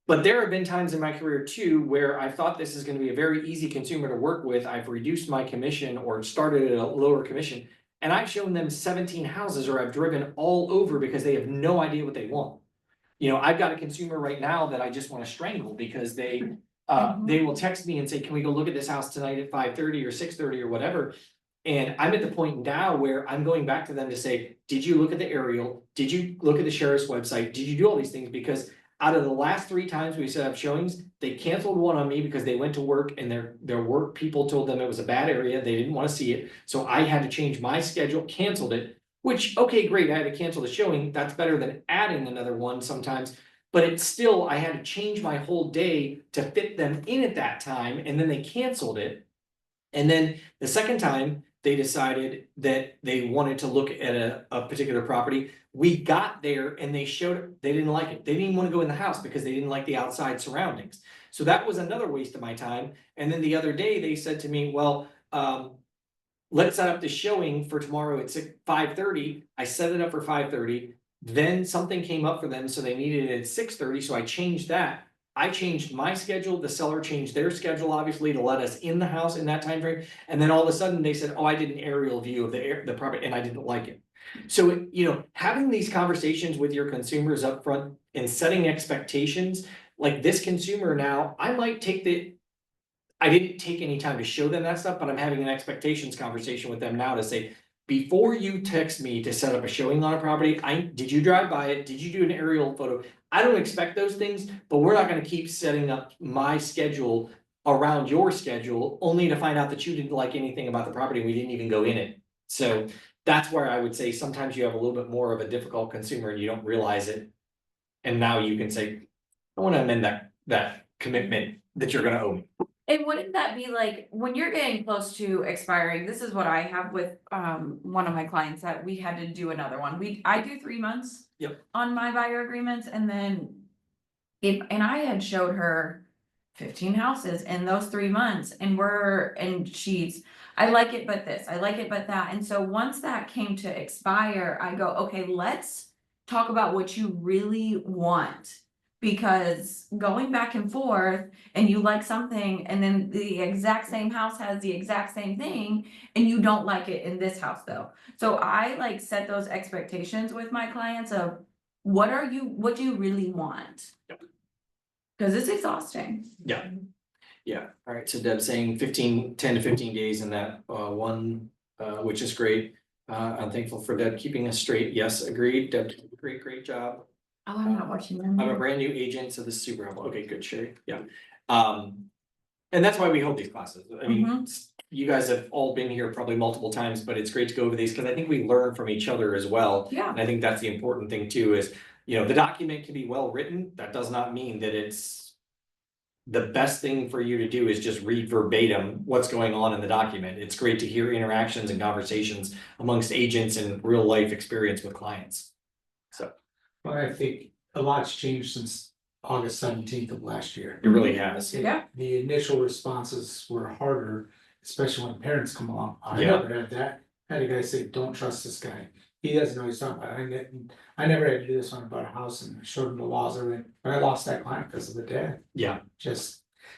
But there have been times in my career too, where I thought this is gonna be a very easy consumer to work with. I've reduced my commission or started at a lower commission. And I've shown them 17 houses or I've driven all over because they have no idea what they want. I've got a consumer right now that I just wanna strangle because they will text me and say, can we go look at this house tonight at 5:30 or 6:30 or whatever? And I'm at the point now where I'm going back to them to say, did you look at the aerial? Did you look at the sheriff's website? Did you do all these things? Because out of the last 3 times we set up showings, they canceled one on me because they went to work and their work people told them it was a bad area. They didn't want to see it. So I had to change my schedule, canceled it, which, okay, great. I had to cancel the showing. That's better than adding another one sometimes. But it's still, I had to change my whole day to fit them in at that time. And then they canceled it. And then the second time, they decided that they wanted to look at a particular property. We got there and they didn't like it. They didn't even want to go in the house because they didn't like the outside surroundings. So that was another waste of my time. And then the other day they said to me, well, let's set up the showing for tomorrow at 5:30. I set it up for 5:30. Then something came up for them, so they needed it at 6:30. So I changed that. I changed my schedule, the seller changed their schedule, obviously, to let us in the house in that time frame. And then all of a sudden they said, oh, I did an aerial view of the property and I didn't like it. So, having these conversations with your consumers up front and setting expectations, like this consumer now, I didn't take any time to show them that stuff, but I'm having an expectations conversation with them now to say, before you text me to set up a showing on a property, did you drive by it? Did you do an aerial photo? I don't expect those things, but we're not gonna keep setting up my schedule around your schedule, only to find out that you didn't like anything about the property and we didn't even go in it. So that's where I would say sometimes you have a little bit more of a difficult consumer and you don't realize it. And now you can say, I wanna amend that commitment that you're gonna owe me. And wouldn't that be like, when you're getting close to expiring, this is what I have with one of my clients that we had to do another one. I do 3 months. Yep. On my buyer agreements, and then and I had showed her 15 houses in those 3 months, and she's, I like it, but this, I like it, but that. And so once that came to expire, I go, okay, let's talk about what you really want. Because going back and forth and you like something and then the exact same house has the exact same thing and you don't like it in this house though. So I like set those expectations with my clients of what do you really want? Cause it's exhausting. Yeah. Yeah, all right, so Deb's saying 10 to 15 days in that one, which is great. I'm thankful for Deb keeping us straight. Yes, agreed. Deb did a great job. Oh, I'm not watching them. I'm a brand new agent, so this is super helpful. Okay, good, Sherry. Yeah. And that's why we hold these classes. I mean, you guys have all been here probably multiple times, but it's great to go over these because I think we learn from each other as well. Yeah. And I think that's the important thing too is, you know, the document can be well written. That does not mean that it's the best thing for you to do is just read verbatim what's going on in the document. It's great to hear interactions and conversations amongst agents and real life experience with clients. So Well, I think a lot's changed since August 17th of last year. it really has. Yeah. The initial responses were harder, especially when parents come along. I Yeah. never had that. I had a guy say, don't trust this guy. He doesn't know what he's talking about. I never had to do this one about a house and I showed him the laws of it, but I lost that client because of the dad. Yeah.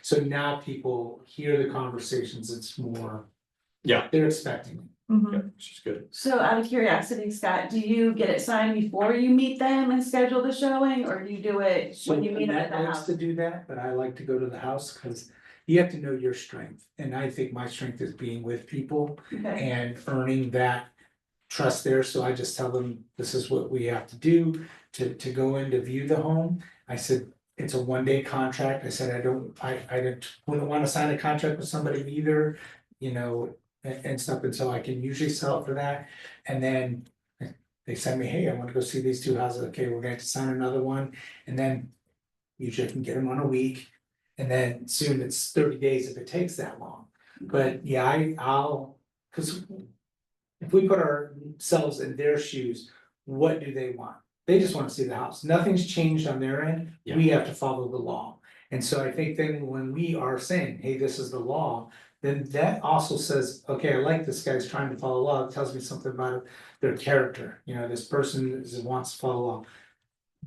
So now people hear the conversations, it's more. Yeah. They're expecting it. Yeah, which is good. So out of curiosity, Scott, do you get it signed before you meet them and schedule the showing, or do you do it when you meet them at the Annette likes house? to do that, but I like to go to the house because you have to know your strength. And I think my strength is being with people Okay, and earning that trust there. So I just tell them, this is what we have to do to go in to view the home. I said, it's a 1-day contract. I said, wouldn't want to sign a contract with somebody either, you know, and stuff. And so I can usually sell it for that. And then they send me, hey, I want to go see these 2 houses. Okay, we're going to sign another one. And then usually I can get them on a week. And then soon it's 30 days if it takes that long. But yeah, I'll, because if we put ourselves in their shoes, what do they want? They just want to see the house. Nothing's changed on their end. Yeah. We have to follow the law. And so I think then when we are saying, hey, this is the law, then that also says, okay, I like this guy's trying to follow law. It tells me something about their character. You know, this person wants to follow law.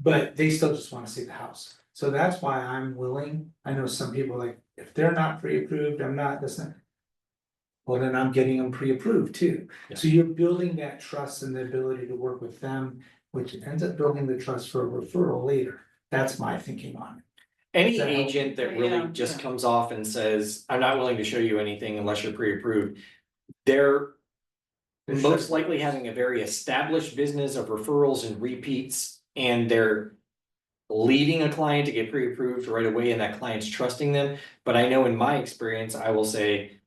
But they still just want to see the house. So that's why I'm willing. I know some people are like, if they're not pre-approved, I'm not this. Well, then I'm getting them pre-approved too. Yeah. So you're building that trust and the ability to work with them, which ends up building the trust for a referral later. That's my thinking on it. Any Does that help? agent that really Yeah, just yeah. comes off and says, I'm not willing to show you anything unless you're pre-approved, they're most likely having a very established business of referrals and repeats, and they're leading a client to get pre-approved right away, and that client's trusting them. But I know in my experience, I will say,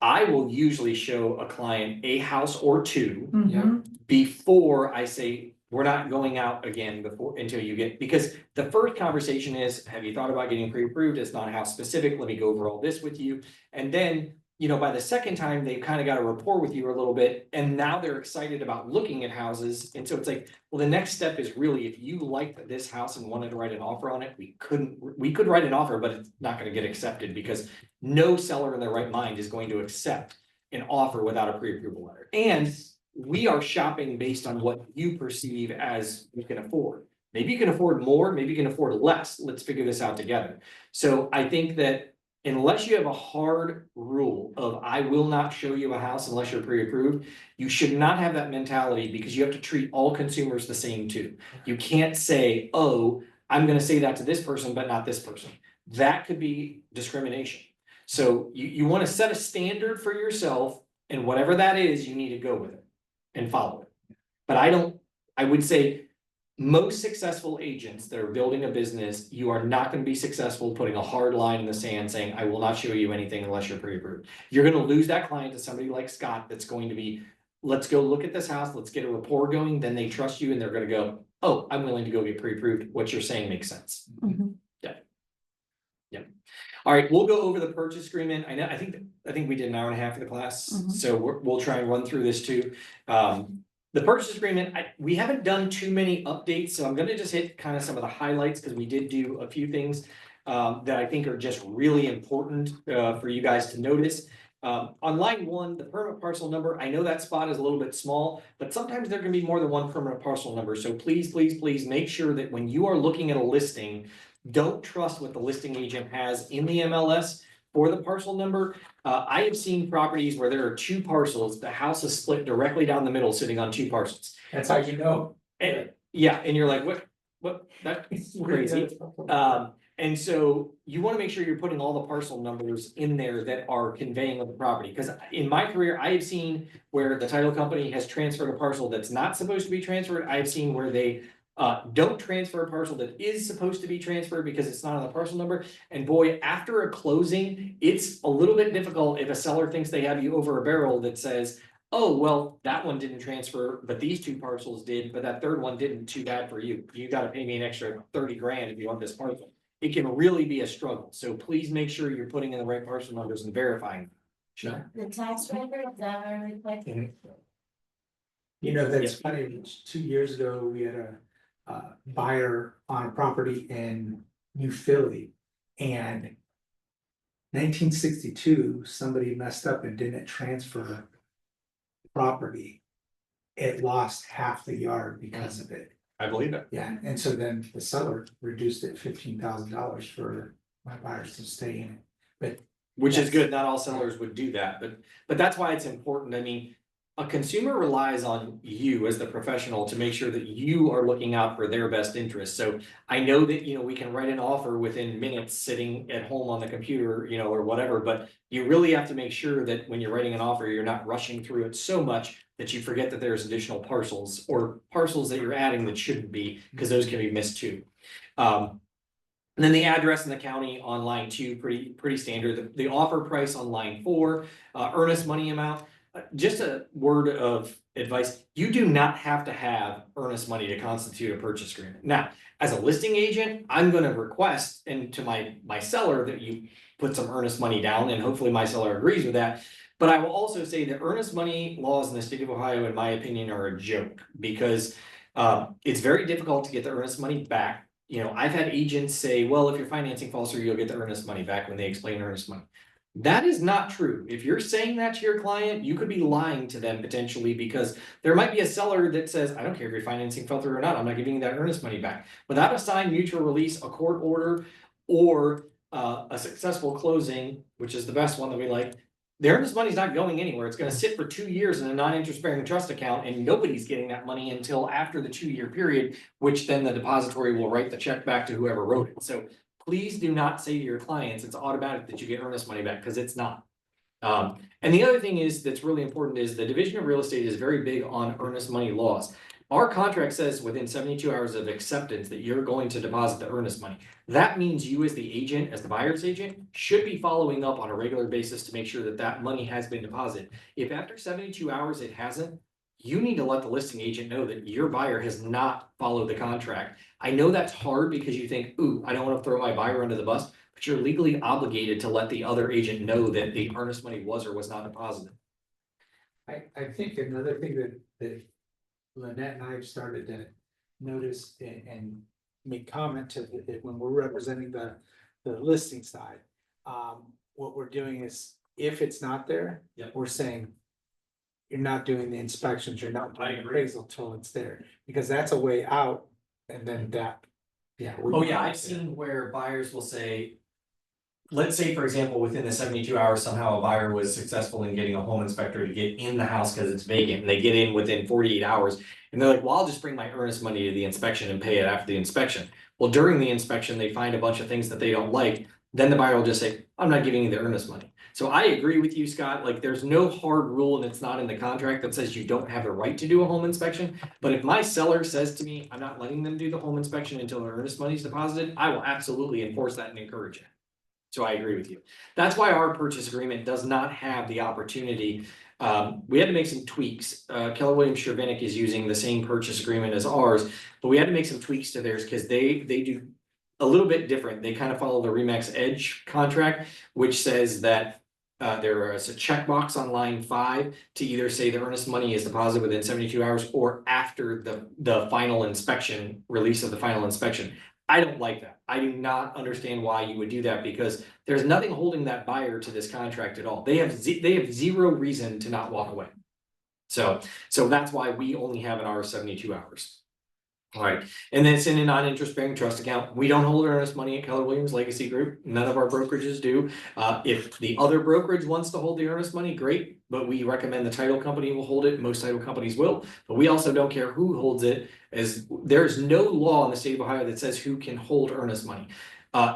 I will usually show a client a house or two Mhm. before I say, we're not going out again until you get, because the first conversation is, have you thought about getting pre-approved? It's not house specific. Let me go over all this with you. And then, you know, by the second time, they've kind of got a rapport with you a little bit, and now they're excited about looking at houses. And so it's like, well, the next step is really, if you liked this house and wanted to write an offer on it, we could write an offer, but it's not going to get accepted because no seller in their right mind is going to accept an offer without a pre-approval letter. And we are shopping based on what you perceive as you can afford. Maybe you can afford more, maybe you can afford less. Let's figure this out together. So I think that unless you have a hard rule of I will not show you a house unless you're pre-approved, you should not have that mentality, because you have to treat all consumers the same too. You can't say, oh, I'm gonna say that to this person, but not this person. That could be discrimination. So you wanna set a standard for yourself, and whatever that is, you need to go with it and follow it. But I would say most successful agents that are building a business, you are not gonna be successful putting a hard line in the sand saying, I will not show you anything unless you're pre-approved. You're gonna lose that client to somebody like Scott that's going to be, let's go look at this house, let's get a rapport going, then they trust you and they're gonna go, oh, I'm willing to go get pre-approved. What you're saying makes sense. Mhm. All right, we'll go over the purchase agreement. I think we did an hour and a half of the class, Mhm. so we'll try and run through this too. The purchase agreement, we haven't done too many updates, so I'm gonna just hit kind of some of the highlights, because we did do a few things that I think are just really important for you guys to notice. On line 1, the permanent parcel number, I know that spot is a little bit small, but sometimes there can be more than one permanent parcel number. So please make sure that when you are looking at a listing, don't trust what the listing agent has in the MLS for the parcel number. I have seen properties where there are 2 parcels, the house is split directly down the middle, sitting on 2 parcels. That's how you know. And you're like, what, that's crazy. And so you wanna make sure you're putting all the parcel numbers in there that are conveying of the property, because in my career, I have seen where the title company has transferred a parcel that's not supposed to be transferred. I have seen where they Don't transfer a parcel that is supposed to be transferred because it's not on the parcel number. And boy, after a closing, it's a little bit difficult if a seller thinks they have you over a barrel that says, oh, well, that one didn't transfer, but these two parcels did, but that third one didn't, too bad for you. You gotta pay me an extra 30 grand if you want this parcel. It can really be a struggle, so please make sure you're putting in the right parcel numbers and verifying. Sure. The tax record, is that really quick? You know, that's funny, 2 years ago, we had a buyer on a property in New Philly. And 1962, somebody messed up and didn't transfer property. It lost half the yard because of it. I believe it. Yeah, and so then the seller reduced it $15,000 for my buyers to stay in it. But Which is Yes. good, not all sellers would do that, but that's why it's important, I mean. A consumer relies on you as the professional to make sure that you are looking out for their best interest, so. I know that, we can write an offer within minutes sitting at home on the computer, or whatever, but. You really have to make sure that when you're writing an offer, you're not rushing through it so much that you forget that there's additional parcels. Or parcels that you're adding that shouldn't be, because those can be missed too. And then the address in the county on line 2, pretty standard. The offer price on line 4, earnest money amount. Just a word of advice, you do not have to have earnest money to constitute a purchase agreement. Now, as a listing agent, I'm gonna request to my seller that you put some earnest money down, and hopefully my seller agrees with that. But I will also say that earnest money laws in the state of Ohio, in my opinion, are a joke, because it's very difficult to get the earnest money back. I've had agents say, well, if your financing falls through, you'll get the earnest money back when they explain earnest money. That is not true. If you're saying that to your client, you could be lying to them potentially, because there might be a seller that says, I don't care if your financing fell through or not, I'm not giving you that earnest money back. Without a signed mutual release, a court order, or a successful closing, which is the best one that we like, the earnest money's not going anywhere. It's gonna sit for 2 years in a non-interest bearing trust account, and nobody's getting that money until after the 2-year period, which then the depository will write the check back to whoever wrote it. So please do not say to your clients, it's automatic that you get earnest money back, because it's not. And the other thing is, that's really important, is the Division of Real Estate is very big on earnest money laws. Our contract says within 72 hours of acceptance that you're going to deposit the earnest money. That means you, as the agent, as the buyer's agent, should be following up on a regular basis to make sure that that money has been deposited. If after 72 hours it hasn't, you need to let the listing agent know that your buyer has not followed the contract. I know that's hard, because you think, ooh, I don't want to throw my buyer under the bus, but you're legally obligated to let the other agent know that the earnest money was or was not deposited. I think another thing that Lynette and I have started to notice and make comment to it when we're representing the listing side. What we're doing is, if it's not there, Yep. we're saying, you're not doing the inspections, you're not I doing agree. appraisal till it's there, because that's a way out. And then that, yeah. Oh, yeah, I've seen where buyers will say. Let's say, for example, within the 72 hours, somehow a buyer was successful in getting a home inspector to get in the house because it's vacant, and they get in within 48 hours. And they're like, well, I'll just bring my earnest money to the inspection and pay it after the inspection. Well, during the inspection, they find a bunch of things that they don't like. Then the buyer will just say, I'm not giving you the earnest money. So I agree with you, Scott. Like, there's no hard rule, and it's not in the contract that says you don't have the right to do a home inspection. But if my seller says to me, I'm not letting them do the home inspection until their earnest money is deposited, I will absolutely enforce that and encourage it. So I agree with you. That's why our purchase agreement does not have the opportunity. We had to make some tweaks. Keller Williams Shervinnick is using the same purchase agreement as ours, but we had to make some tweaks to theirs, because they do a little bit different. They kind of follow the Remax Edge contract, which says that there is a checkbox on line 5 to either say the earnest money is deposited within 72 hours or after the final inspection, release of the final inspection. I don't like that. I do not understand why you would do that, because there's nothing holding that buyer to this contract at all. They have zero reason to not walk away. So that's why we only have an hour 72 hours. All right, and then it's in a non-interest bearing trust account. We don't hold earnest money at Keller Williams Legacy Group. None of our brokerages do. If the other brokerage wants to hold the earnest money, great, but we recommend the title company will hold it. Most title companies will, but we also don't care who holds it, as there's no law in the state of Ohio that says who can hold earnest money.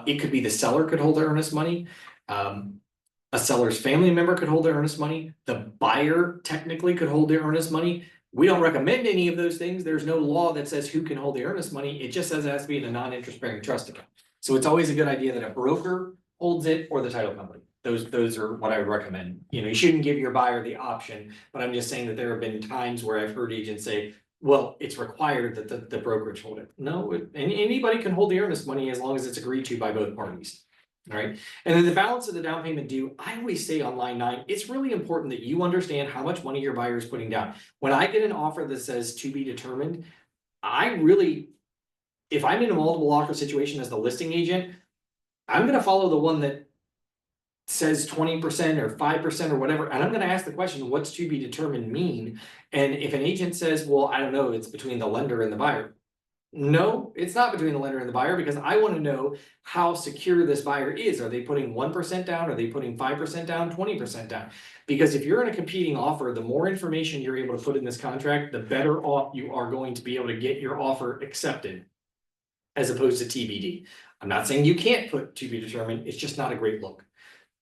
It could be the seller could hold the earnest money. A seller's family member could hold their earnest money. The buyer technically could hold their earnest money. We don't recommend any of those things. There's no law that says who can hold the earnest money. It just says it has to be in a non-interest bearing trust account. So it's always a good idea that a broker holds it or the title company. Those are what I would recommend. You know, you shouldn't give your buyer the option, but I'm just saying that there have been times where I've heard agents say, well, it's required that the brokerage hold it. No, anybody can hold the earnest money as long as it's agreed to by both parties. All right, and then the balance of the down payment due, I always say on line 9, it's really important that you understand how much money your buyer is putting down. When I get an offer that says to be determined, I really, if I'm in a multiple offer situation as the listing agent, I'm gonna follow the one that says 20% or 5% or whatever, and I'm gonna ask the question, what's to be determined mean? And if an agent says, well, I don't know, it's between the lender and the buyer. No, it's not between the lender and the buyer, because I wanna know how secure this buyer is. Are they putting 1% down? Are they putting 5% down, 20% down? Because if you're in a competing offer, the more information you're able to put in this contract, the better off you are going to be able to get your offer accepted. As opposed to TBD. I'm not saying you can't put to be determined, it's just not a great look.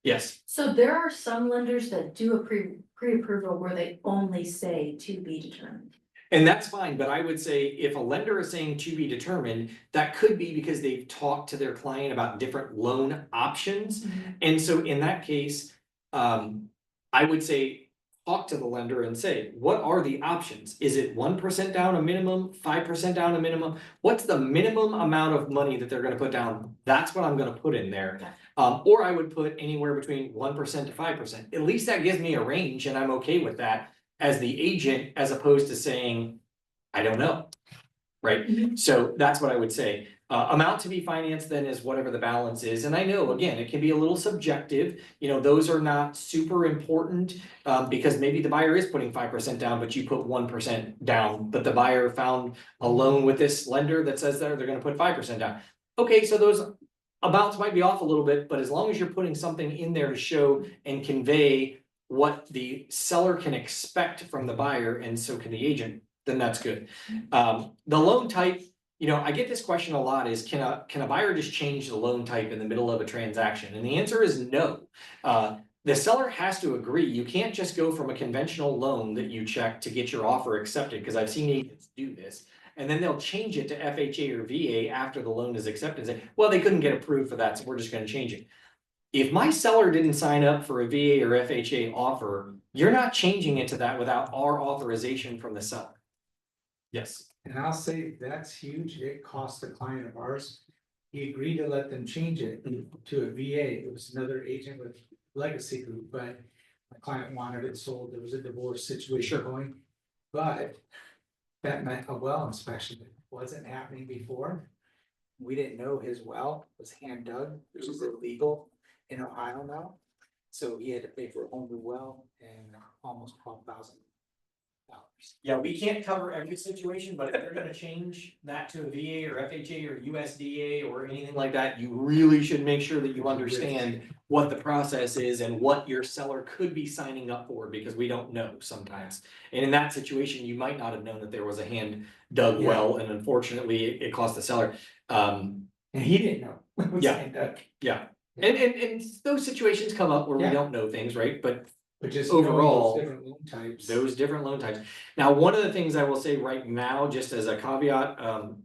Yes, So there are some lenders that do a pre-approval where they only say to be determined. and that's fine, but I would say if a lender is saying to be determined, that could be because they've talked to their client about different loan options. And so in that case, I would say, talk to the lender and say, what are the options? Is it 1% down a minimum, 5% down a minimum? What's the minimum amount of money that they're gonna put down? That's what I'm gonna put in there. Or I would put anywhere between 1% to 5%. At least that gives me a range and I'm okay with that as the agent, as opposed to saying, I don't know. Right? So that's what I would say. Amount to be financed then is whatever the balance is. And I know, again, it can be a little subjective. You know, those are not super important because maybe the buyer is putting 5% down, but you put 1% down. But the buyer found a loan with this lender that says they're gonna put 5% down. Okay, so those amounts might be off a little bit, but as long as you're putting something in there to show and convey what the seller can expect from the buyer, and so can the agent, then that's good. The loan type, you know, I get this question a lot is, can a buyer just change the loan type in the middle of a transaction? And the answer is no. The seller has to agree. You can't just go from a conventional loan that you check to get your offer accepted, because I've seen agents do this. And then they'll change it to FHA or VA after the loan is accepted and say, well, they couldn't get approved for that, so we're just gonna change it. If my seller didn't sign up for a VA or FHA offer, you're not changing it to that without our authorization from the seller. Yes. And I'll say that's huge. It cost a client of ours. He agreed to let them change it to a VA. It was another agent with Legacy Group, but my client wanted it sold. There was a divorce situation going. But that meant a well inspection. It wasn't happening before. We didn't know his well was hand dug, which is illegal in Ohio now. So he had to pay for a whole new well and almost $12,000. Yeah, we can't cover every situation, but if they're gonna change that to a VA or FHA or USDA or anything like that, you really should make sure that you understand what the process is and what your seller could be signing up for, because we don't know sometimes. And in that situation, you might not have known that there was a hand dug well, and unfortunately, it cost the seller. And he didn't know. It was Yeah. hand dug. Yeah, and those situations come up where we Yeah. don't know things, right? But But just overall, different loan types. those different loan types. Now, one of the things I will say right now, just as a caveat,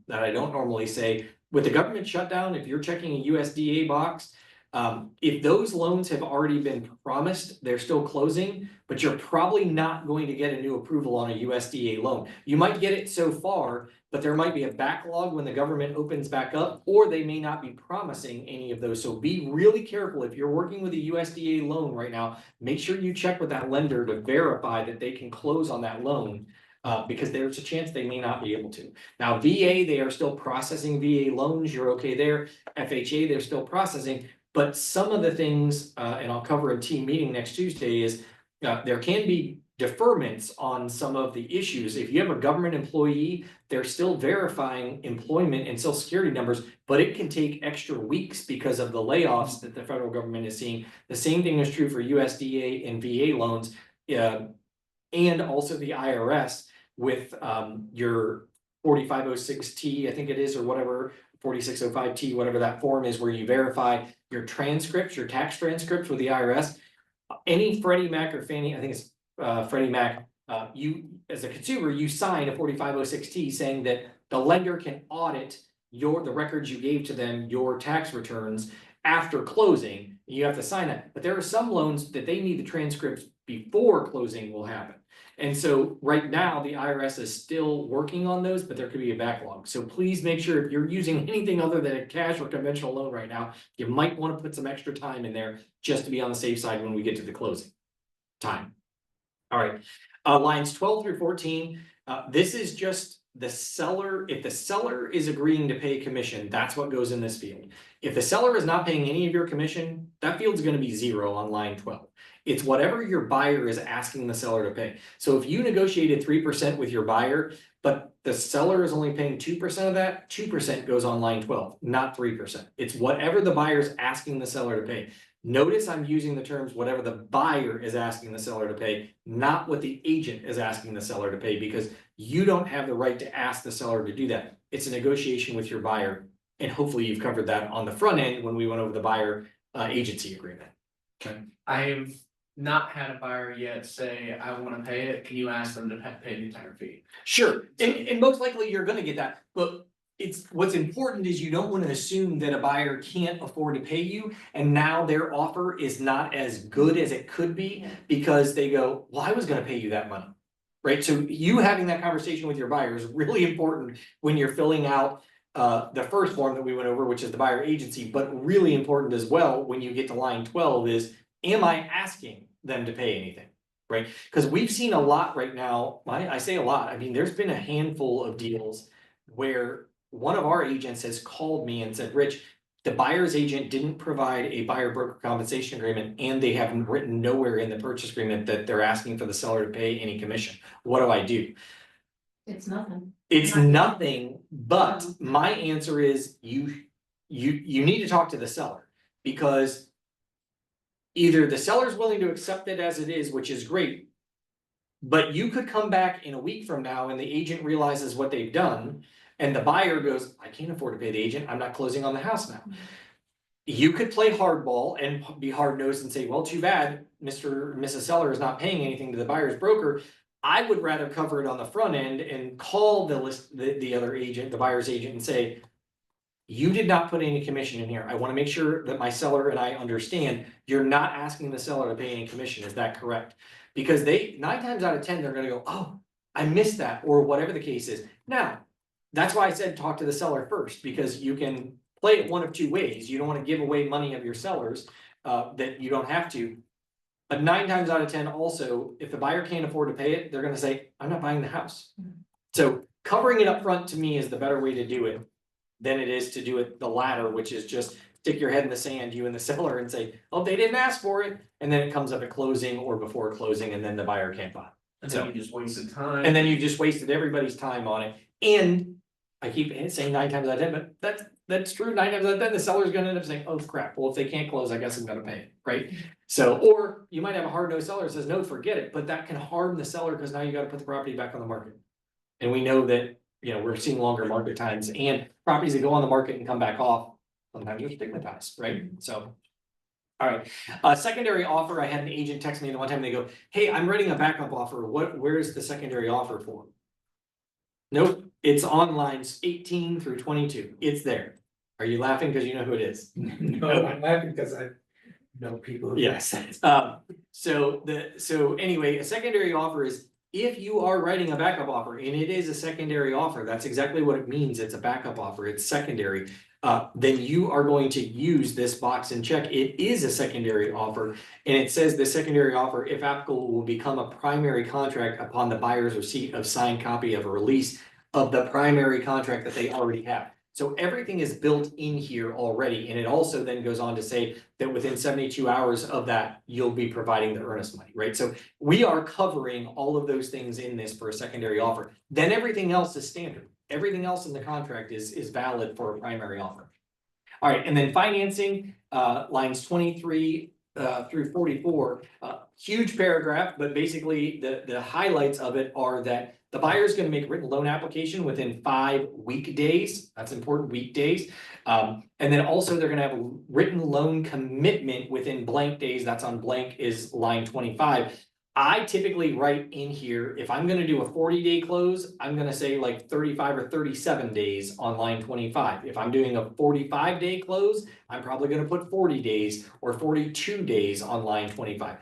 that I don't normally say, with the government shutdown, if you're checking a USDA box, if those loans have already been promised, they're still closing, but you're probably not going to get a new approval on a USDA loan. You might get it so far, but there might be a backlog when the government opens back up, or they may not be promising any of those. So be really careful if you're working with a USDA loan right now. Make sure you check with that lender to verify that they can close on that loan. Because there's a chance they may not be able to. Now, VA, they are still processing VA loans, you're okay there. FHA, they're still processing. But some of the things, and I'll cover in team meeting next Tuesday, is there can be deferments on some of the issues. If you have a government employee, they're still verifying employment and social security numbers, but it can take extra weeks because of the layoffs that the federal government is seeing. The same thing is true for USDA and VA loans, and also the IRS with your 4506T, I think it is, or whatever, 4605T, whatever that form is, where you verify your transcripts, your tax transcripts with the IRS. Any Freddie Mac or Fannie, I think it's Freddie Mac, you, as a consumer, you sign a 4506T saying that the lender can audit the records you gave to them, your tax returns after closing. You have to sign that, but there are some loans that they need the transcripts before closing will happen. And so right now, the IRS is still working on those, but there could be a backlog. So please make sure if you're using anything other than a cash or conventional loan right now, you might want to put some extra time in there just to be on the safe side when we get to the closing time. All right, lines 12 through 14, this is just the seller. If the seller is agreeing to pay commission, that's what goes in this field. If the seller is not paying any of your commission, that field's gonna be 0 on line 12. It's whatever your buyer is asking the seller to pay. So if you negotiated 3% with your buyer, but the seller is only paying 2% of that, 2% goes on line 12, not 3%. It's whatever the buyer's asking the seller to pay. Notice I'm using the terms whatever the buyer is asking the seller to pay, not what the agent is asking the seller to pay, because you don't have the right to ask the seller to do that. It's a negotiation with your buyer. And hopefully you've covered that on the front end when we went over the buyer agency agreement. I've not had a buyer yet say, I wanna pay it, can you ask them to pay the entire fee? Sure, and most likely you're gonna get that, but what's important is you don't wanna assume that a buyer can't afford to pay you, and now their offer is not as good as it could be, because they go, well, I was gonna pay you that money. Right, so you having that conversation with your buyer is really important when you're filling out the first form that we went over, which is the buyer agency, but really important as well when you get to line 12 is, am I asking them to pay anything? Right, because we've seen a lot right now, I say a lot, I mean, there's been a handful of deals where one of our agents has called me and said, Rich, the buyer's agent didn't provide a buyer broker compensation agreement, and they have written nowhere in the purchase agreement that they're asking for the seller to pay any commission. What do I do? It's nothing. It's nothing, but my answer is you need to talk to the seller, because either the seller's willing to accept it as it is, which is great, but you could come back in a week from now and the agent realizes what they've done, and the buyer goes, I can't afford to pay the agent, I'm not closing on the house now. You could play hardball and be hard-nosed and say, well, too bad, Mr. or Mrs. Seller is not paying anything to the buyer's broker. I would rather cover it on the front end and call the other agent, the buyer's agent, and say, you did not put any commission in here. I wanna make sure that my seller and I understand, you're not asking the seller to pay any commission, is that correct? Because 9 times out of 10, they're gonna go, oh, I missed that, or whatever the case is. Now, that's why I said talk to the seller first, because you can play it one of two ways. You don't wanna give away money of your sellers that you don't have to. But 9 times out of 10 also, if the buyer can't afford to pay it, they're gonna say, I'm not buying the house. So covering it up front to me is the better way to do it than it is to do it the latter, which is just stick your head in the sand, you and the seller, and say, oh, they didn't ask for it. And then it comes up at closing or before closing, and then the buyer can't buy. And then you just wasted time. And then you just wasted everybody's time on it. And I keep saying 9 times out of 10, but that's true. 9 times out of 10, the seller's gonna end up saying, oh crap, well, if they can't close, I guess I'm gonna pay it, right? So, or you might have a hard-nosed seller that says, no, forget it, but that can harden the seller, because now you gotta put the property back on the market. And we know that, you know, we're seeing longer market times, and properties that go on the market and come back off, sometimes you're stigmatized, right? So. All right, secondary offer, I had an agent text me the one time, they go, hey, I'm writing a backup offer, where's the secondary offer for? Nope, it's on lines 18 through 22, it's there. Are you laughing because you know who it is? No, I'm laughing because I know people. who- Yes, so anyway, a secondary offer is if you are writing a backup offer, and it is a secondary offer, that's exactly what it means, it's a backup offer, it's secondary. Then you are going to use this box and check, it is a secondary offer. And it says the secondary offer, if applicable, will become a primary contract upon the buyer's receipt of signed copy of a release of the primary contract that they already have. So everything is built in here already, and it also then goes on to say that within 72 hours of that, you'll be providing the earnest money, right? So we are covering all of those things in this for a secondary offer. Then everything else is standard. Everything else in the contract is valid for a primary offer. All right, and then financing, lines 23 through 44, huge paragraph, but basically the highlights of it are that the buyer is going to make a written loan application within 5 weekdays. That's important, weekdays. And then also they're going to have a written loan commitment within blank days. That's on blank is line 25. I typically write in here, if I'm gonna do a 40-day close, I'm gonna say like 35 or 37 days on line 25. If I'm doing a 45-day close, I'm probably gonna put 40 days or 42 days on line 25.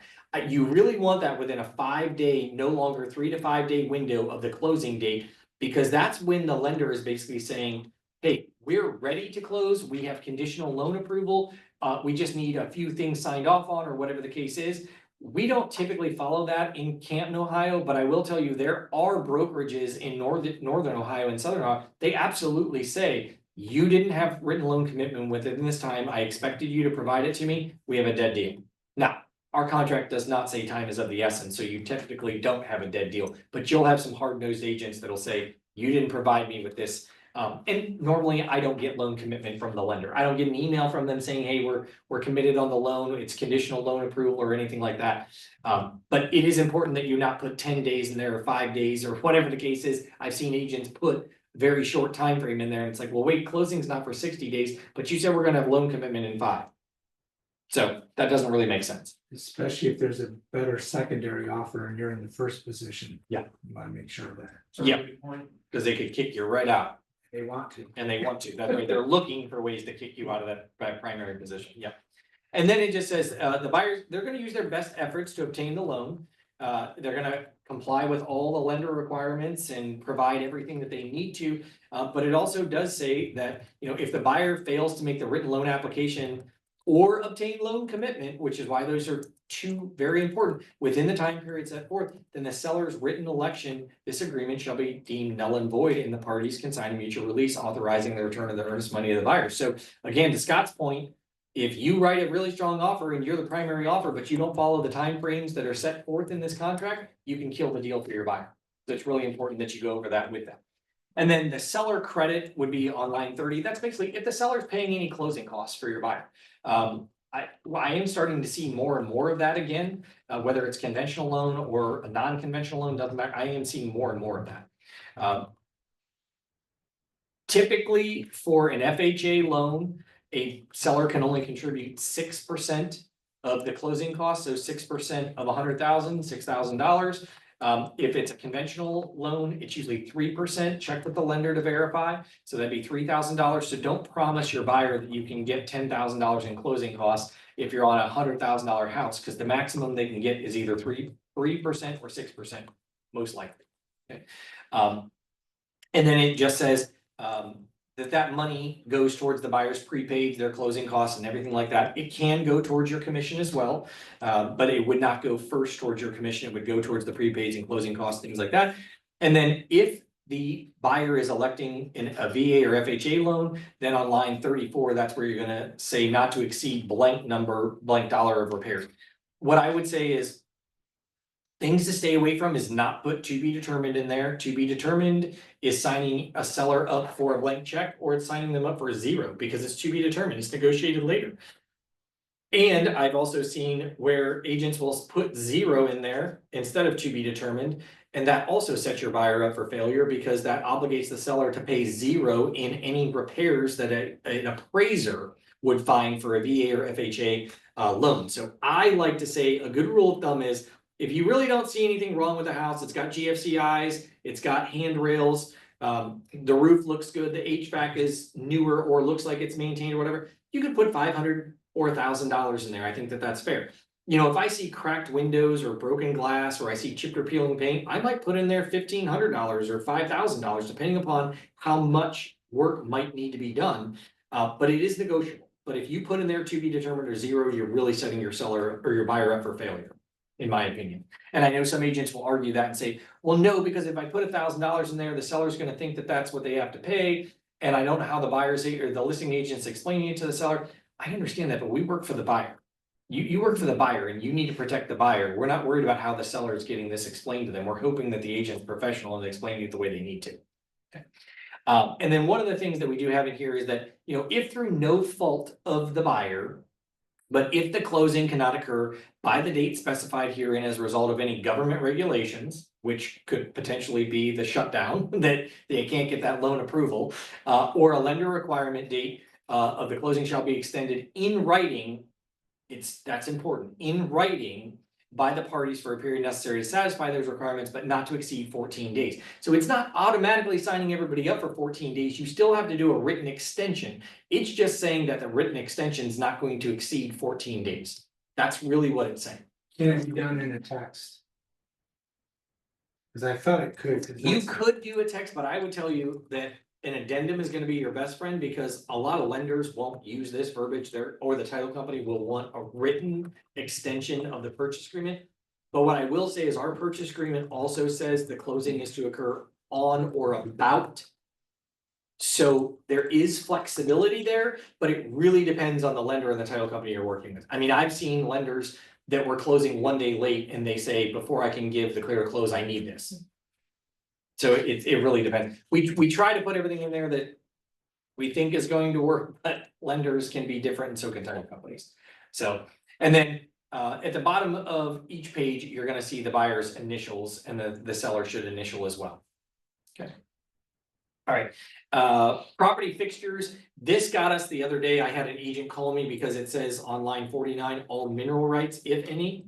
You really want that within a 5-day, no longer 3 to 5 day window of the closing date, because that's when the lender is basically saying, hey, we're ready to close, we have conditional loan approval, we just need a few things signed off on, or whatever the case is. We don't typically follow that in Canton, Ohio, but I will tell you, there are brokerages in northern Ohio and southern Ohio. They absolutely say, you didn't have written loan commitment within this time, I expected you to provide it to me, we have a dead deal. Now, our contract does not say time is of the essence, so you typically don't have a dead deal, but you'll have some hard-nosed agents that'll say, you didn't provide me with this. And normally I don't get loan commitment from the lender. I don't get an email from them saying, hey, we're committed on the loan, it's conditional loan approval or anything like that. But it is important that you not put 10 days in there or 5 days or whatever the case is. I've seen agents put very short time frame in there, and it's like, well, wait, closing's not for 60 days, but you said we're gonna have loan commitment in 5. So that doesn't really make sense. Especially if there's a better secondary offer and you're in the first position. Yeah. You wanna make sure of that. Yeah. Cause they could kick you right out. They want to. And they want to, that's right, they're looking for ways to kick you out of that primary position, yeah. And then it just says, the buyers, they're gonna use their best efforts to obtain the loan. They're gonna comply with all the lender requirements and provide everything that they need to. But it also does say that, if the buyer fails to make the written loan application or obtain loan commitment, which is why those are two very important, within the time period set forth, then the seller's written election, this agreement shall be deemed null and void, and the parties can sign a mutual release authorizing the return of the earnest money to the buyer. So again, to Scott's point, if you write a really strong offer and you're the primary offer, but you don't follow the timeframes that are set forth in this contract, you can kill the deal for your buyer. So it's really important that you go over that with them. And then the seller credit would be on line 30. That's basically if the seller's paying any closing costs for your buyer. I am starting to see more and more of that again, whether it's conventional loan or a non-conventional loan, doesn't matter. I am seeing more and more of that. Typically for an FHA loan, a seller can only contribute 6% of the closing costs, so 6% of $100,000, $6,000. If it's a conventional loan, it's usually 3%. Check with the lender to verify. So that'd be $3,000. So don't promise your buyer that you can get $10,000 in closing costs if you're on a $100,000 house, because the maximum they can get is either 3% or 6%, most likely. Okay. And then it just says that money goes towards the buyer's prepaid, their closing costs and everything like that. It can go towards your commission as well, but it would not go first towards your commission. It would go towards the prepaids and closing costs, things like that. And then if the buyer is electing a VA or FHA loan, then on line 34, that's where you're gonna say not to exceed blank number, blank dollar of repairs. What I would say is things to stay away from is not put to be determined in there. To be determined is signing a seller up for a blank check, or it's signing them up for a 0 because it's to be determined. It's negotiated later. And I've also seen where agents will put 0 in there instead of to be determined. And that also sets your buyer up for failure because that obligates the seller to pay 0 in any repairs that an appraiser would find for a VA or FHA loan. So I like to say a good rule of thumb is, if you really don't see anything wrong with the house, it's got GFCIs, it's got handrails, the roof looks good, the HVAC is newer or looks like it's maintained or whatever, you could put $500 or $1,000 in there. I think that that's fair. If I see cracked windows or broken glass, or I see chipped or peeling paint, I might put in there $1,500 or $5,000, depending upon how much work might need to be done. But it is negotiable. But if you put in there to be determined or 0, you're really setting your seller or your buyer up for failure, in my opinion. And I know some agents will argue that and say, well, no, because if I put $1,000 in there, the seller's gonna think that that's what they have to pay. And I don't know how the buyer's or the listing agent's explaining it to the seller. I understand that, but we work for the buyer. You work for the buyer and you need to protect the buyer. We're not worried about how the seller is getting this explained to them. We're hoping that the agent's professional and explaining it the way they need to. Okay. And then one of the things that we do have in here is that, if through no fault of the buyer, but if the closing cannot occur by the date specified herein as a result of any government regulations, which could potentially be the shutdown, that they can't get that loan approval, or a lender requirement date of the closing shall be extended in writing, that's important, in writing, by the parties for a period necessary to satisfy those requirements, but not to exceed 14 days. So it's not automatically signing everybody up for 14 days. You still have to do a written extension. It's just saying that the written extension is not going to exceed 14 days. That's really what it's saying. Can it be done in a text? Cause I thought it could. 'cause You that's- could do a text, but I would tell you that an addendum is gonna be your best friend, because a lot of lenders won't use this verbiage there, or the title company will want a written extension of the purchase agreement. But what I will say is our purchase agreement also says the closing is to occur on or about. So there is flexibility there, but it really depends on the lender and the title company you're working with. I mean, I've seen lenders that were closing 1 day late and they say, before I can give the clear to close, I need this. So it really depends. We try to put everything in there that we think is going to work, but lenders can be different and so can title companies. So, and then at the bottom of each page, you're gonna see the buyer's initials, and the seller should initial as well. Okay. All right, property fixtures, this got us the other day. I had an agent call me because it says on line 49, all mineral rights, if any.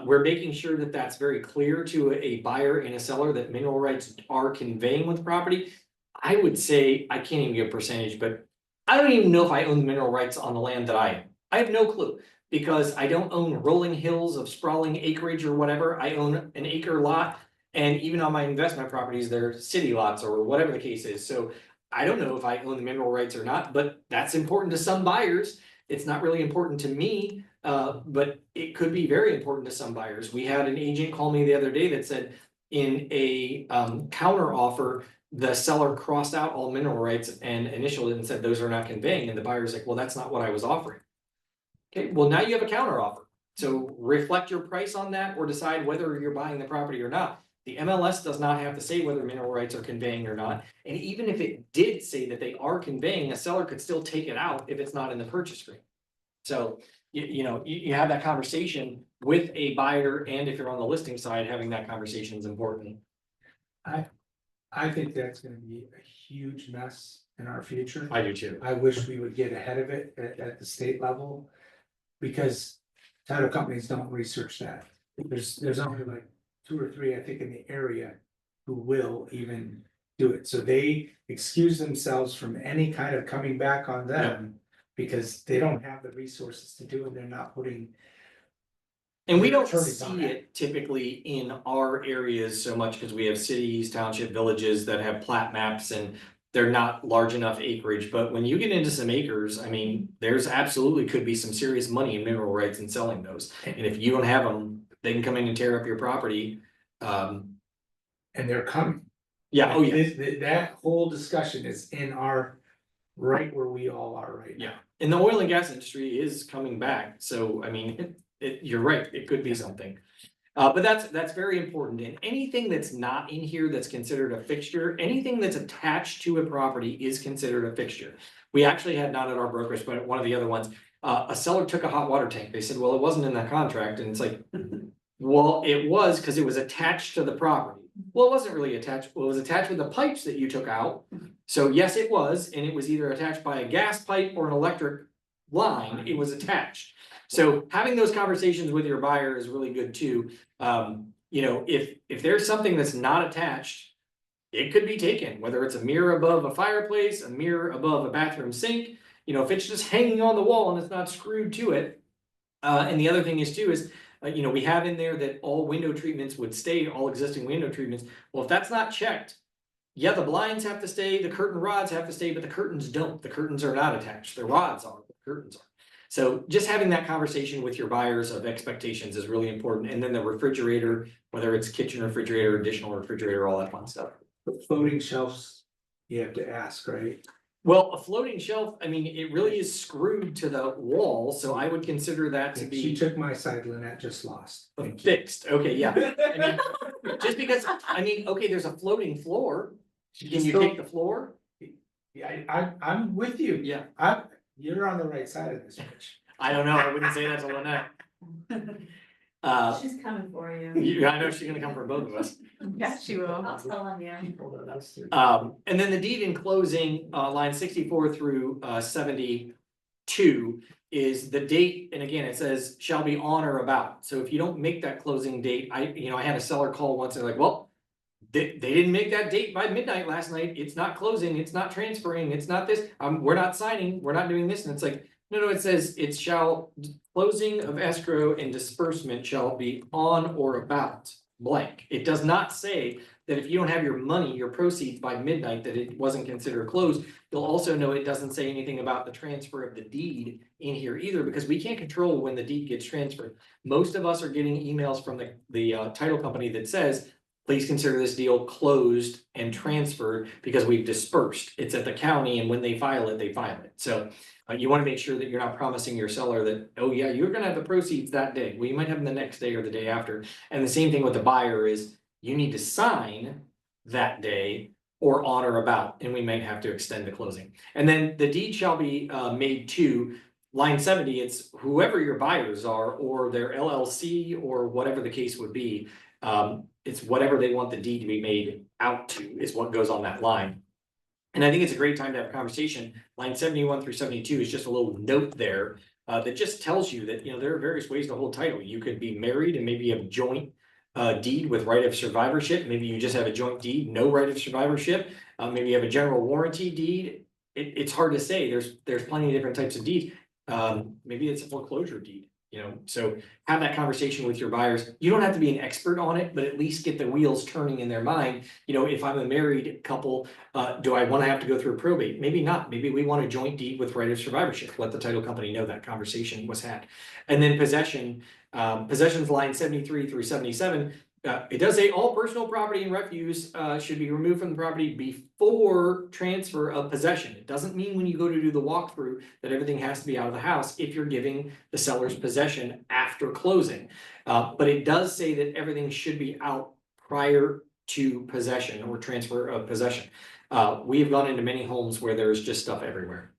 We're making sure that that's very clear to a buyer and a seller that mineral rights are conveying with property. I would say, I can't even give a percentage, but I don't even know if I own the mineral rights on the land that I have no clue. Because I don't own rolling hills of sprawling acreage or whatever. I own an acre lot. And even on my investment properties, they're city lots or whatever the case is. So I don't know if I own the mineral rights or not, but that's important to some buyers. It's not really important to me, but it could be very important to some buyers. We had an agent call me the other day that said in a counter offer, the seller crossed out all mineral rights and initialed it and said those are not conveying. And the buyer's like, well, that's not what I was offering. Okay, well, now you have a counter offer. So reflect your price on that or decide whether you're buying the property or not. The MLS does not have to say whether mineral rights are conveying or not. And even if it did say that they are conveying, a seller could still take it out if it's not in the purchase agreement. So, you have that conversation with a buyer, and if you're on the listing side, having that conversation is important. I think that's gonna be a huge mess in our future. I do too. I wish we would get ahead of it at the state level. Because title companies don't research that. There's only like 2 or 3, I think, in the area who will even do it. So they excuse themselves from any kind of coming back on them. Because they don't have the resources to do it. They're not putting. And we don't attorneys on see that. it typically in our areas so much because we have cities, township, villages that have plat maps and they're not large enough acreage, but when you get into some acres, I mean, there's absolutely could be some serious money in mineral rights in selling those. And if you don't have them, they can come in and tear up your property. And they're coming. Yeah, oh yeah, That whole discussion is in our, right where we all are right now. yeah. And the oil and gas industry is coming back, so I mean, you're right, it could be something. But that's very important, and anything that's not in here that's considered a fixture, anything that's attached to a property is considered a fixture. We actually had, not at our brokerage, but at one of the other ones, a seller took a hot water tank. They said, well, it wasn't in that contract, and it's like, well, it was because it was attached to the property. Well, it wasn't really attached, well, it was attached with the pipes that you took out. So yes, it was, and it was either attached by a gas pipe or an electric line, it was attached. So having those conversations with your buyer is really good too. If there's something that's not attached, it could be taken, whether it's a mirror above a fireplace, a mirror above a bathroom sink. If it's just hanging on the wall and it's not screwed to it. And the other thing is too is, we have in there that all window treatments would stay, all existing window treatments. Well, if that's not checked, yeah, the blinds have to stay, the curtain rods have to stay, but the curtains don't. The curtains are not attached. The rods are, the curtains are. So just having that conversation with your buyers of expectations is really important. And then the refrigerator, whether it's kitchen refrigerator, additional refrigerator, all that fun stuff. The floating shelves, you have to ask, right? Well, a floating shelf, I mean, it really is screwed to the wall, so I would consider that to She be took my side, Lynette just lost. Thank you. fixed. Okay, yeah. I mean, just because, okay, there's a floating floor. Can you take the floor? Yeah, I'm with you. Yeah. You're on the right side of this, Rich. I don't know. I wouldn't say that to Lynette. She's coming for you. I know she's gonna come for both of us. Yeah, she will. I'll tell on you. People that us do. And then the deed in closing, line 64 through 72 is the date, and again, it says shall be on or about. So if you don't make that closing date, I had a seller call once, and they're like, well, they didn't make that date by midnight last night. It's not closing, it's not transferring, it's not this, we're not signing, we're not doing this. And it's like, no, it says it shall, closing of escrow and disbursement shall be on or about blank. It does not say that if you don't have your money, your proceeds by midnight, that it wasn't considered closed. You'll also know it doesn't say anything about the transfer of the deed in here either, because we can't control when the deed gets transferred. Most of us are getting emails from the title company that says, please consider this deal closed and transferred because we've dispersed. It's at the county, and when they file it, they file it. So you want to make sure that you're not promising your seller that, oh yeah, you're gonna have the proceeds that day. Well, you might have them the next day or the day after. And the same thing with the buyer is, you need to sign that day or on or about, and we might have to extend the closing. And then the deed shall be made to line 70, it's whoever your buyers are, or their LLC, or whatever the case would be. It's whatever they want the deed to be made out to is what goes on that line. And I think it's a great time to have a conversation. Line 71 through 72 is just a little note there that just tells you that, there are various ways to hold title. You could be married and maybe have a joint deed with right of survivorship. Maybe you just have a joint deed, no right of survivorship. Maybe you have a general warranty deed. It's hard to say. There's plenty of different types of deeds. Maybe it's a foreclosure deed. So have that conversation with your buyers. You don't have to be an expert on it, but at least get the wheels turning in their mind. If I'm a married couple, do I want to have to go through probate? Maybe not. Maybe we want a joint deed with right of survivorship. Let the title company know that conversation was had. And then possession, possessions line 73 through 77. It does say all personal property and refuse should be removed from the property before transfer of possession. It doesn't mean when you go to do the walkthrough that everything has to be out of the house if you're giving the seller's possession after closing. But it does say that everything should be out prior to possession or transfer of possession. We have gone into many homes where there's just stuff everywhere.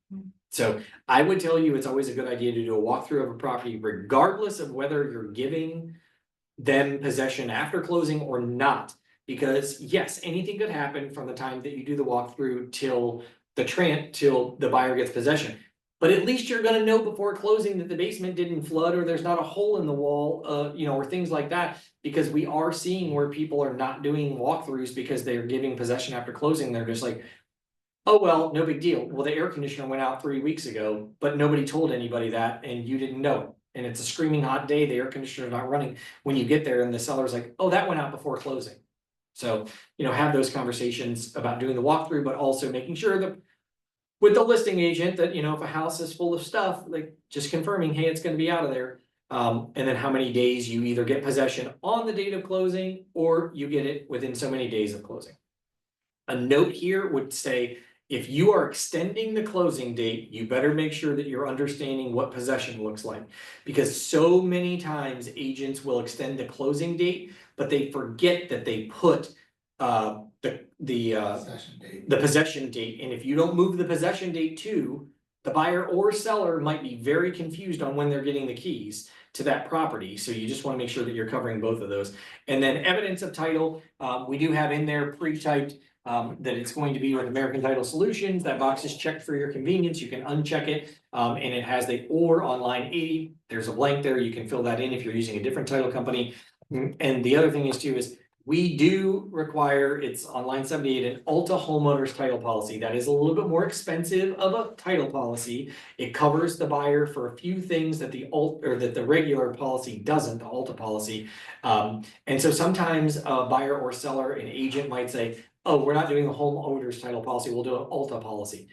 So I would tell you it's always a good idea to do a walkthrough of a property, regardless of whether you're giving them possession after closing or not. Because yes, anything could happen from the time that you do the walkthrough till the buyer gets possession. But at least you're gonna know before closing that the basement didn't flood, or there's not a hole in the wall, or things like that. Because we are seeing where people are not doing walkthroughs because they're giving possession after closing. They're just like, oh, well, no big deal. Well, the air conditioner went out 3 weeks ago, but nobody told anybody that and you didn't know it. And it's a screaming hot day, the air conditioner's not running. When you get there and the seller's like, oh, that went out before closing. So, have those conversations about doing the walkthrough, but also making sure that with the listing agent that, if a house is full of stuff, like just confirming, hey, it's gonna be out of there. And then how many days you either get possession on the date of closing or you get it within so many days of closing. A note here would say, if you are extending the closing date, you better make sure that you're understanding what possession looks like. Because so many times agents will extend the closing date, but they forget that they put the possession date. And if you don't move the possession date too, the buyer or seller might be very confused on when they're getting the keys to that property. So you just want to make sure that you're covering both of those. And then evidence of title, we do have in there pre-typed that it's going to be with American Title Solutions. That box is checked for your convenience. You can uncheck it, and it has the or on line 80. There's a blank there. You can fill that in if you're using a different title company. And the other thing is we do require, it's on line 78, an Alta homeowners title policy. That is a little bit more expensive of a title policy. It covers the buyer for a few things that the regular policy doesn't, the Alta policy. And so sometimes a buyer or seller, an agent might say, oh, we're not doing a homeowner's title policy, we'll do an Alta policy.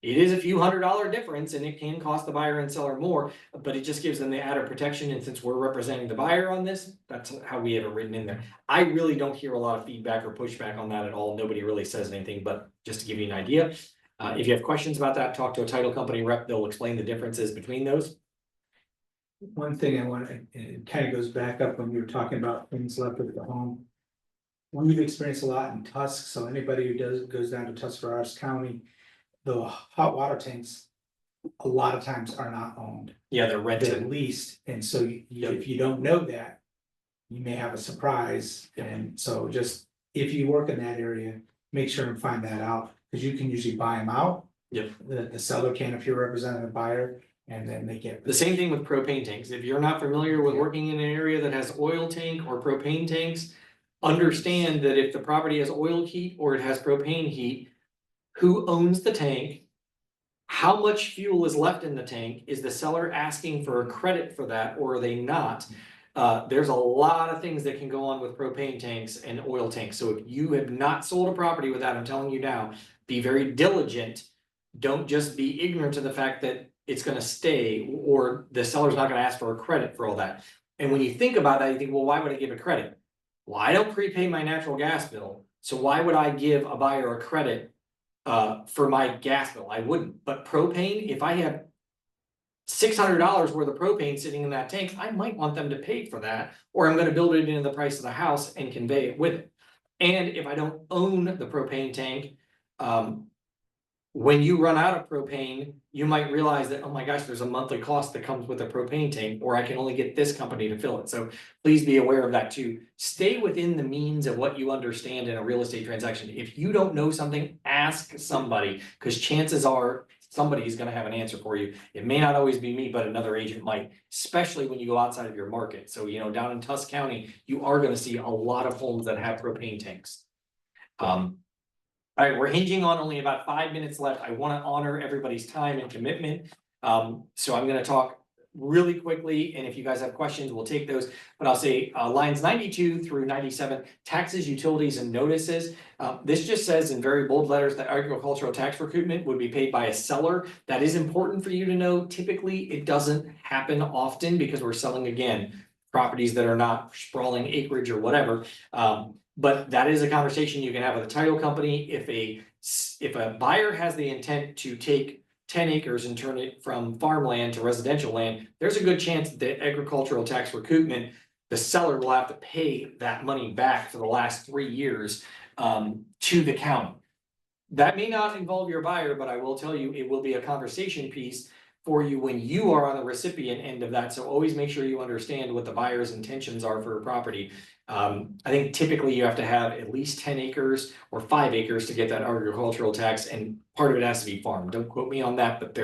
It is a few $100 difference and it can cost the buyer and seller more, but it just gives them the added protection. And since we're representing the buyer on this, that's how we have it written in there. I really don't hear a lot of feedback or pushback on that at all. Nobody really says anything, but just to give you an idea. If you have questions about that, talk to a title company rep, they'll explain the differences between those. One thing I want to, it kind of goes back up when we were talking about things left at the home. We've experienced a lot in Tusk, so anybody who goes down to Tuscarawas County, the hot water tanks, a lot of times are not owned. Yeah, they're They're rented. leased, and so if you don't know that, you may have a surprise. And so just, if you work in that area, make sure and find that out, because you can usually buy them out. Yep. The seller can if you're representing a buyer, and then they get. The same thing with propane tanks. If you're not familiar with working in an area that has oil tank or propane tanks, understand that if the property has oil heat or it has propane heat, who owns the tank? How much fuel is left in the tank? Is the seller asking for a credit for that or are they not? There's a lot of things that can go on with propane tanks and oil tanks. So if you have not sold a property with that, I'm telling you now, be very diligent. Don't just be ignorant to the fact that it's gonna stay or the seller's not gonna ask for a credit for all that. And when you think about that, you think, well, why would I give a credit? Well, I don't prepay my natural gas bill, so why would I give a buyer a credit for my gas bill? I wouldn't, but propane, if I have $600 worth of propane sitting in that tank, I might want them to pay for that, or I'm gonna build it into the price of the house and convey it with it. And if I don't own the propane tank, when you run out of propane, you might realize that, oh my gosh, there's a monthly cost that comes with a propane tank, or I can only get this company to fill it. So please be aware of that too. Stay within the means of what you understand in a real estate transaction. If you don't know something, ask somebody, because chances are somebody's gonna have an answer for you. It may not always be me, but another agent might, especially when you go outside of your market. So, down in Tusk County, you are gonna see a lot of homes that have propane tanks. All right, we're hinging on only about 5 minutes left. I wanna honor everybody's time and commitment. So I'm gonna talk really quickly, and if you guys have questions, we'll take those. But I'll say, lines 92 through 97, taxes, utilities, and notices. This just says in very bold letters that agricultural tax recoupment would be paid by a seller. That is important for you to know. Typically, it doesn't happen often because we're selling, again, properties that are not sprawling acreage or whatever. But that is a conversation you can have with a title company. If a buyer has the intent to take 10 acres and turn it from farmland to residential land, there's a good chance that agricultural tax recoupment, the seller will have to pay that money back for the last 3 years to the county. That may not involve your buyer, but I will tell you, it will be a conversation piece for you when you are on the recipient end of that. So always make sure you understand what the buyer's intentions are for a property. I think typically you have to have at least 10 acres or 5 acres to get that agricultural tax, and part of it has to be farmed. Don't quote me on that, but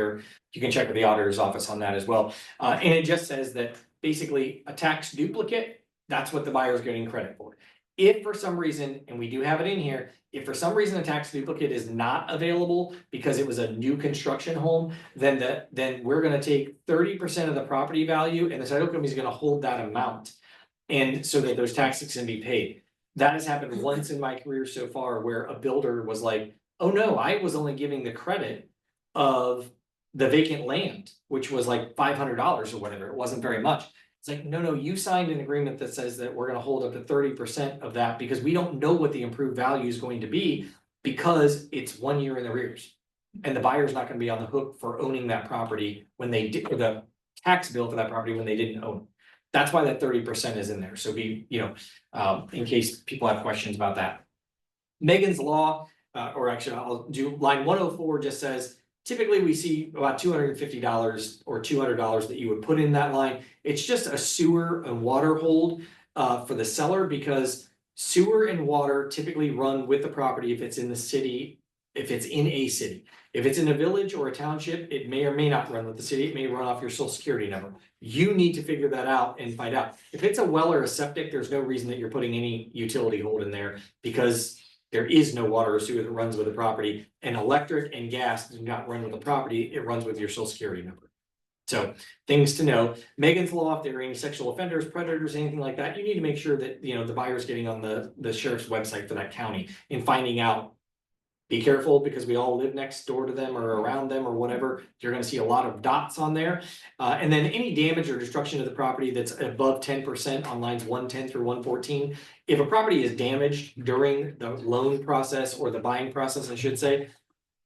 you can check with the auditor's office on that as well. And it just says that basically a tax duplicate, that's what the buyer is getting credit for. If for some reason, and we do have it in here, if for some reason a tax duplicate is not available because it was a new construction home, then we're gonna take 30% of the property value and the title company is gonna hold that amount. And so that those taxes can be paid. That has happened once in my career so far where a builder was like, oh no, I was only giving the credit of the vacant land, which was like $500 or whatever. It wasn't very much. It's like, no, you signed an agreement that says that we're gonna hold up to 30% of that because we don't know what the improved value is going to be because it's 1 year in arrears. And the buyer's not gonna be on the hook for owning that property when they did, or the tax bill for that property when they didn't own it. That's why that 30% is in there. So in case people have questions about that. Megan's Law, or actually I'll do line 104 just says, typically we see about $250 or $200 that you would put in that line. It's just a sewer and water hold for the seller because sewer and water typically run with the property if it's in the city, if it's in a city. If it's in a village or a township, it may or may not run with the city. It may run off your social security number. You need to figure that out and find out. If it's a well or a septic, there's no reason that you're putting any utility hold in there because there is no water or sewer that runs with the property, and electric and gas do not run with the property. It runs with your social security number. So things to know. Megan's Law, if there are any sexual offenders, predators, anything like that, you need to make sure that the buyer's getting on the sheriff's website for that county and finding out. Be careful because we all live next door to them or around them or whatever. You're gonna see a lot of dots on there. And then any damage or destruction of the property that's above 10% on lines 110 through 114. If a property is damaged during the loan process or the buying process, I should say,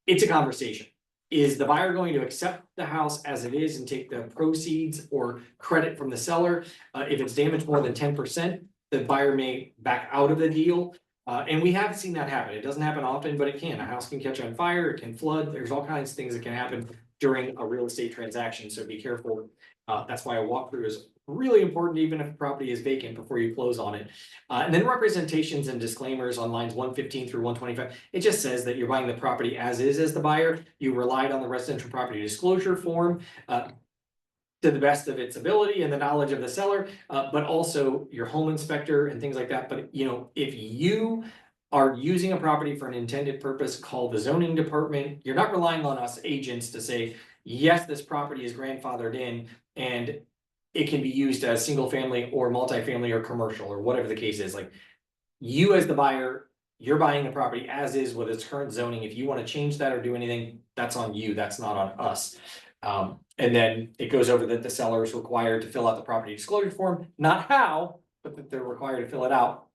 it's a conversation. Is the buyer going to accept the house as it is and take the proceeds or credit from the seller? If it's damaged more than 10%, the buyer may back out of the deal. And we have seen that happen. It doesn't happen often, but it can. A house can catch on fire, it can flood. There's all kinds of things that can happen during a real estate transaction, so be careful. That's why a walkthrough is really important, even if the property is vacant before you close on it. And then representations and disclaimers on lines 115 through 125. It just says that you're buying the property as is as the buyer. You relied on the residential property disclosure form. to the best of its ability and the knowledge of the seller, but also your home inspector and things like that. But you know, if you are using a property for an intended purpose, call the zoning department. You're not relying on us agents to say, yes, this property is grandfathered in and it can be used as single family or multifamily or commercial or whatever the case is. Like, you as the buyer, you're buying the property as is with its current zoning. If you want to change that or do anything, that's on you. That's not on us. And then it goes over that the seller is required to fill out the property disclosure form, not how, but that they're required to fill it out.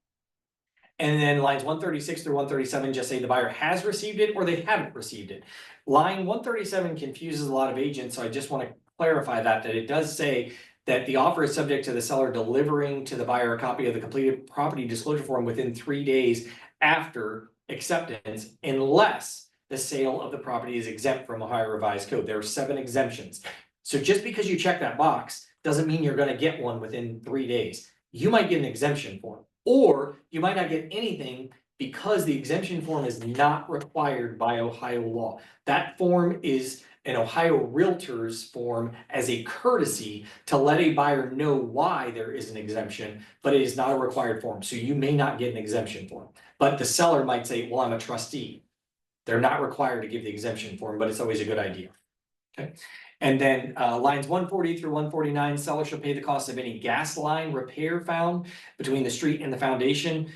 And then lines 136 through 137 just say the buyer has received it or they haven't received it. Line 137 confuses a lot of agents, so I just want to clarify that it does say that the offer is subject to the seller delivering to the buyer a copy of the completed property disclosure form within 3 days after acceptance, unless the sale of the property is exempt from Ohio Revised Code. There are 7 exemptions. So just because you check that box doesn't mean you're going to get one within 3 days. You might get an exemption form, or you might not get anything because the exemption form is not required by Ohio law. That form is an Ohio Realtors form as a courtesy to let a buyer know why there is an exemption, but it is not a required form. So you may not get an exemption form, but the seller might say, well, I'm a trustee. They're not required to give the exemption form, but it's always a good idea. Okay. And then lines 140 through 149, seller shall pay the cost of any gas line repair found between the street and the foundation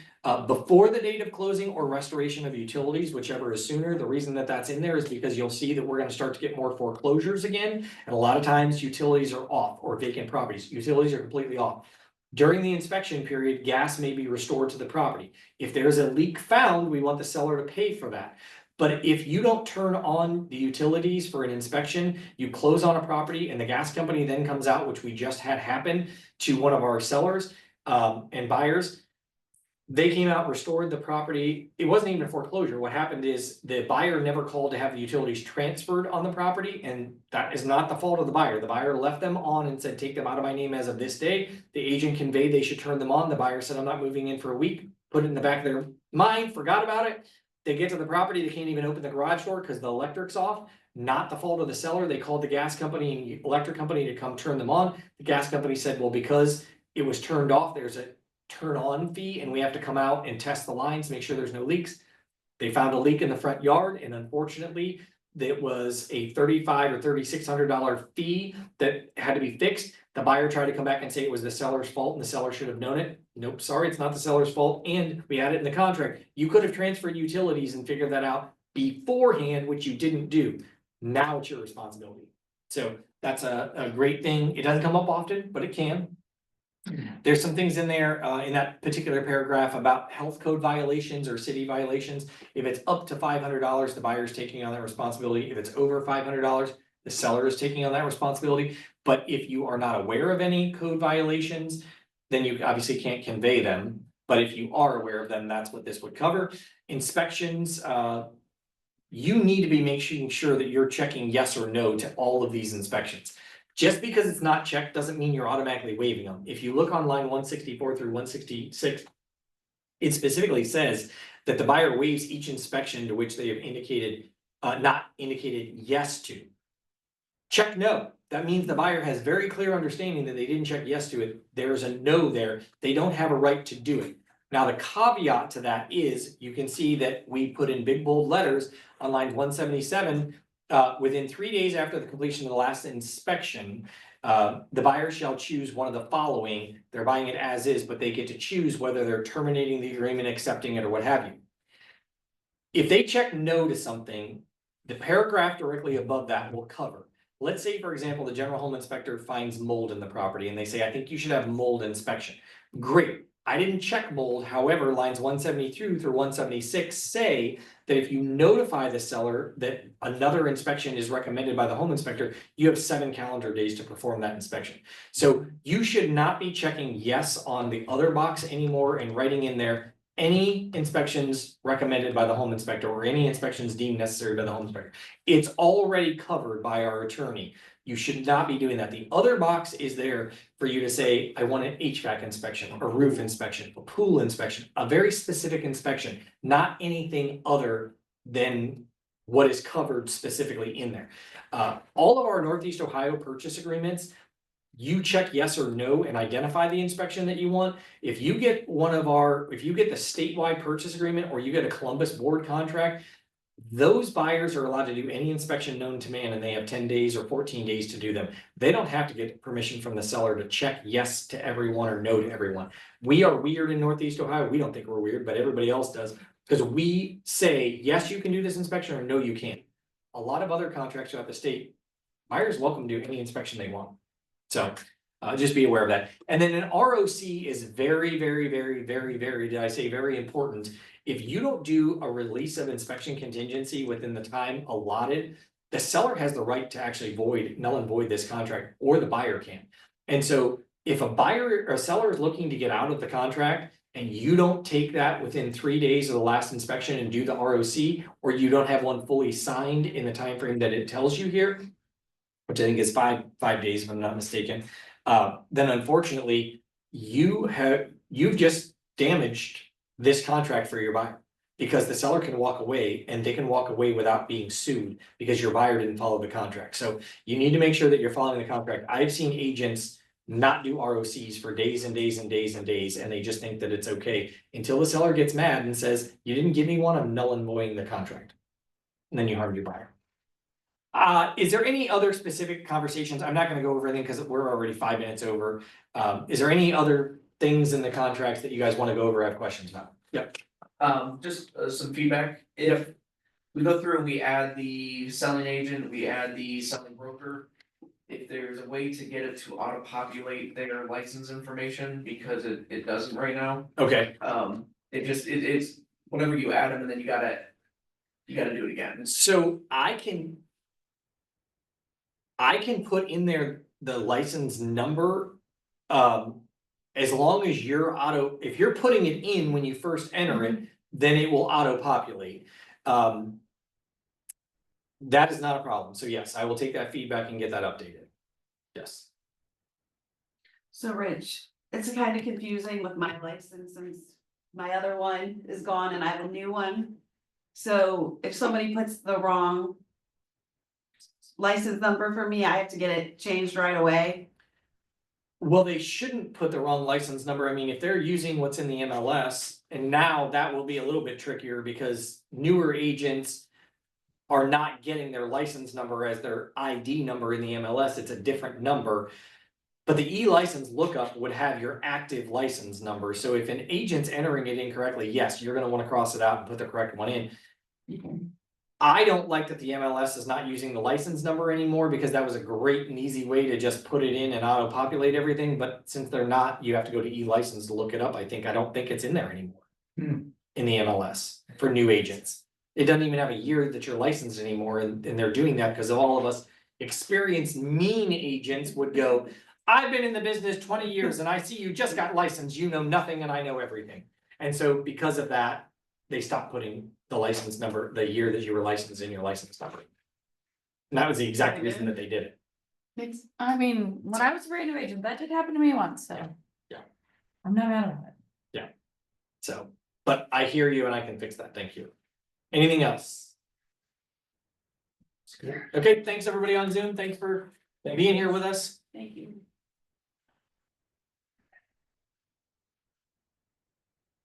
before the date of closing or restoration of utilities, whichever is sooner. The reason that that's in there is because you'll see that we're going to start to get more foreclosures again. And a lot of times utilities are off, or vacant properties. Utilities are completely off. During the inspection period, gas may be restored to the property. If there's a leak found, we want the seller to pay for that. But if you don't turn on the utilities for an inspection, you close on a property and the gas company then comes out, which we just had happen to one of our sellers and buyers. They came out, restored the property. It wasn't even a foreclosure. What happened is the buyer never called to have the utilities transferred on the property, and that is not the fault of the buyer. The buyer left them on and said, take them out of my name as of this day. The agent conveyed they should turn them on. The buyer said, I'm not moving in for a week. Put it in the back of their mind, forgot about it. They get to the property, they can't even open the garage door because the electric's off. Not the fault of the seller. They called the gas company and electric company to come turn them on. The gas company said, well, because it was turned off, there's a turn on fee and we have to come out and test the lines, make sure there's no leaks. They found a leak in the front yard, and unfortunately, it was a $3,500 or $3,600 fee that had to be fixed. The buyer tried to come back and say it was the seller's fault and the seller should have known it. Nope, sorry, it's not the seller's fault, and we had it in the contract. You could have transferred utilities and figured that out beforehand, which you didn't do. Now it's your responsibility. So that's a great thing. It doesn't come up often, but it can. There's some things in there in that particular paragraph about health code violations or city violations. If it's up to $500, the buyer is taking on that responsibility. If it's over $500, the seller is taking on that responsibility. But if you are not aware of any code violations, then you obviously can't convey them. But if you are aware of them, that's what this would cover. Inspections, you need to be making sure that you're checking yes or no to all of these inspections. Just because it's not checked doesn't mean you're automatically waiving them. If you look on line 164 through 166, it specifically says that the buyer waives each inspection to which they have indicated, not indicated yes to. Check no. That means the buyer has very clear understanding that they didn't check yes to it. There's a no there. They don't have a right to do it. Now, the caveat to that is you can see that we put in big bold letters on line 177. Within 3 days after the completion of the last inspection, the buyer shall choose one of the following. They're buying it as is, but they get to choose whether they're terminating the agreement, accepting it, or what have you. If they check no to something, the paragraph directly above that will cover. Let's say, for example, the general home inspector finds mold in the property and they say, I think you should have mold inspection. Great. I didn't check mold. However, lines 172 through 176 say that if you notify the seller that another inspection is recommended by the home inspector, you have 7 calendar days to perform that inspection. So you should not be checking yes on the other box anymore and writing in there any inspections recommended by the home inspector or any inspections deemed necessary by the home inspector. It's already covered by our attorney. You should not be doing that. The other box is there for you to say, I want an HVAC inspection, a roof inspection, a pool inspection, a very specific inspection, not anything other than what is covered specifically in there. All of our Northeast Ohio purchase agreements you check yes or no and identify the inspection that you want. If you get if you get the statewide purchase agreement or you get a Columbus board contract, those buyers are allowed to do any inspection known to man and they have 10 days or 14 days to do them. They don't have to get permission from the seller to check yes to everyone or no to everyone. We are weird in Northeast Ohio. We don't think we're weird, but everybody else does. Because we say, yes, you can do this inspection or no, you can't. A lot of other contracts throughout the state, buyers welcome to do any inspection they want. So just be aware of that. And then an ROC is very, did I say very important. If you don't do a release of inspection contingency within the time allotted, the seller has the right to actually null and void this contract, or the buyer can. And so if a buyer or a seller is looking to get out of the contract and you don't take that within 3 days of the last inspection and do the ROC, or you don't have one fully signed in the time frame that it tells you here, which I think is five days if I'm not mistaken, then unfortunately, you've just damaged this contract for your buyer. Because the seller can walk away and they can walk away without being sued because your buyer didn't follow the contract. So you need to make sure that you're following the contract. I've seen agents not do ROCs for days and days and days and days, and they just think that it's okay until the seller gets mad and says, you didn't give me one, I'm null and voiding the contract. And then you harm your buyer. Is there any other specific conversations? I'm not gonna go over everything because we're already 5 minutes over. Is there any other things in the contracts that you guys want to go over, have questions about? Yep. Just some feedback, if we go through and we add the selling agent, we add the selling broker. If there's a way to get it to auto-populate their license information, because it doesn't right now. Okay, It's whenever you add them and then you gotta do it again. so I can put in there the license number. As long as if you're putting it in when you first enter it, then it will auto-populate. That is not a problem. So yes, I will take that feedback and get that updated. Yes. So Rich, it's kind of confusing with my license since my other one is gone and I have a new one. So if somebody puts the wrong license number for me, I have to get it changed right away. Well, they shouldn't put the wrong license number. I mean, if they're using what's in the MLS, and now that will be a little bit trickier because newer agents are not getting their license number as their ID number in the MLS. It's a different number. But the e-license lookup would have your active license number. So if an agent's entering it incorrectly, yes, you're gonna want to cross it out and put the correct one in. I don't like that the MLS is not using the license number anymore because that was a great and easy way to just put it in and auto-populate everything, but since they're not, you have to go to e-license to look it up. I don't think it's in there anymore. In the MLS for new agents. It doesn't even have a year that you're licensed anymore, and they're doing that because all of us experienced mean agents would go, I've been in the business 20 years and I see you just got licensed, you know nothing and I know everything. And so because of that, they stopped putting the license number, the year that you were licensed in your license number. And that was the exact reason that they did it. I mean, when I was a brand new agent, that did happen to me once, so. Yeah. I'm not mad at it. So, but I hear you and I can fix that. Thank you. Anything else? Okay, thanks everybody on Zoom. Thanks for being here with us. Thank you.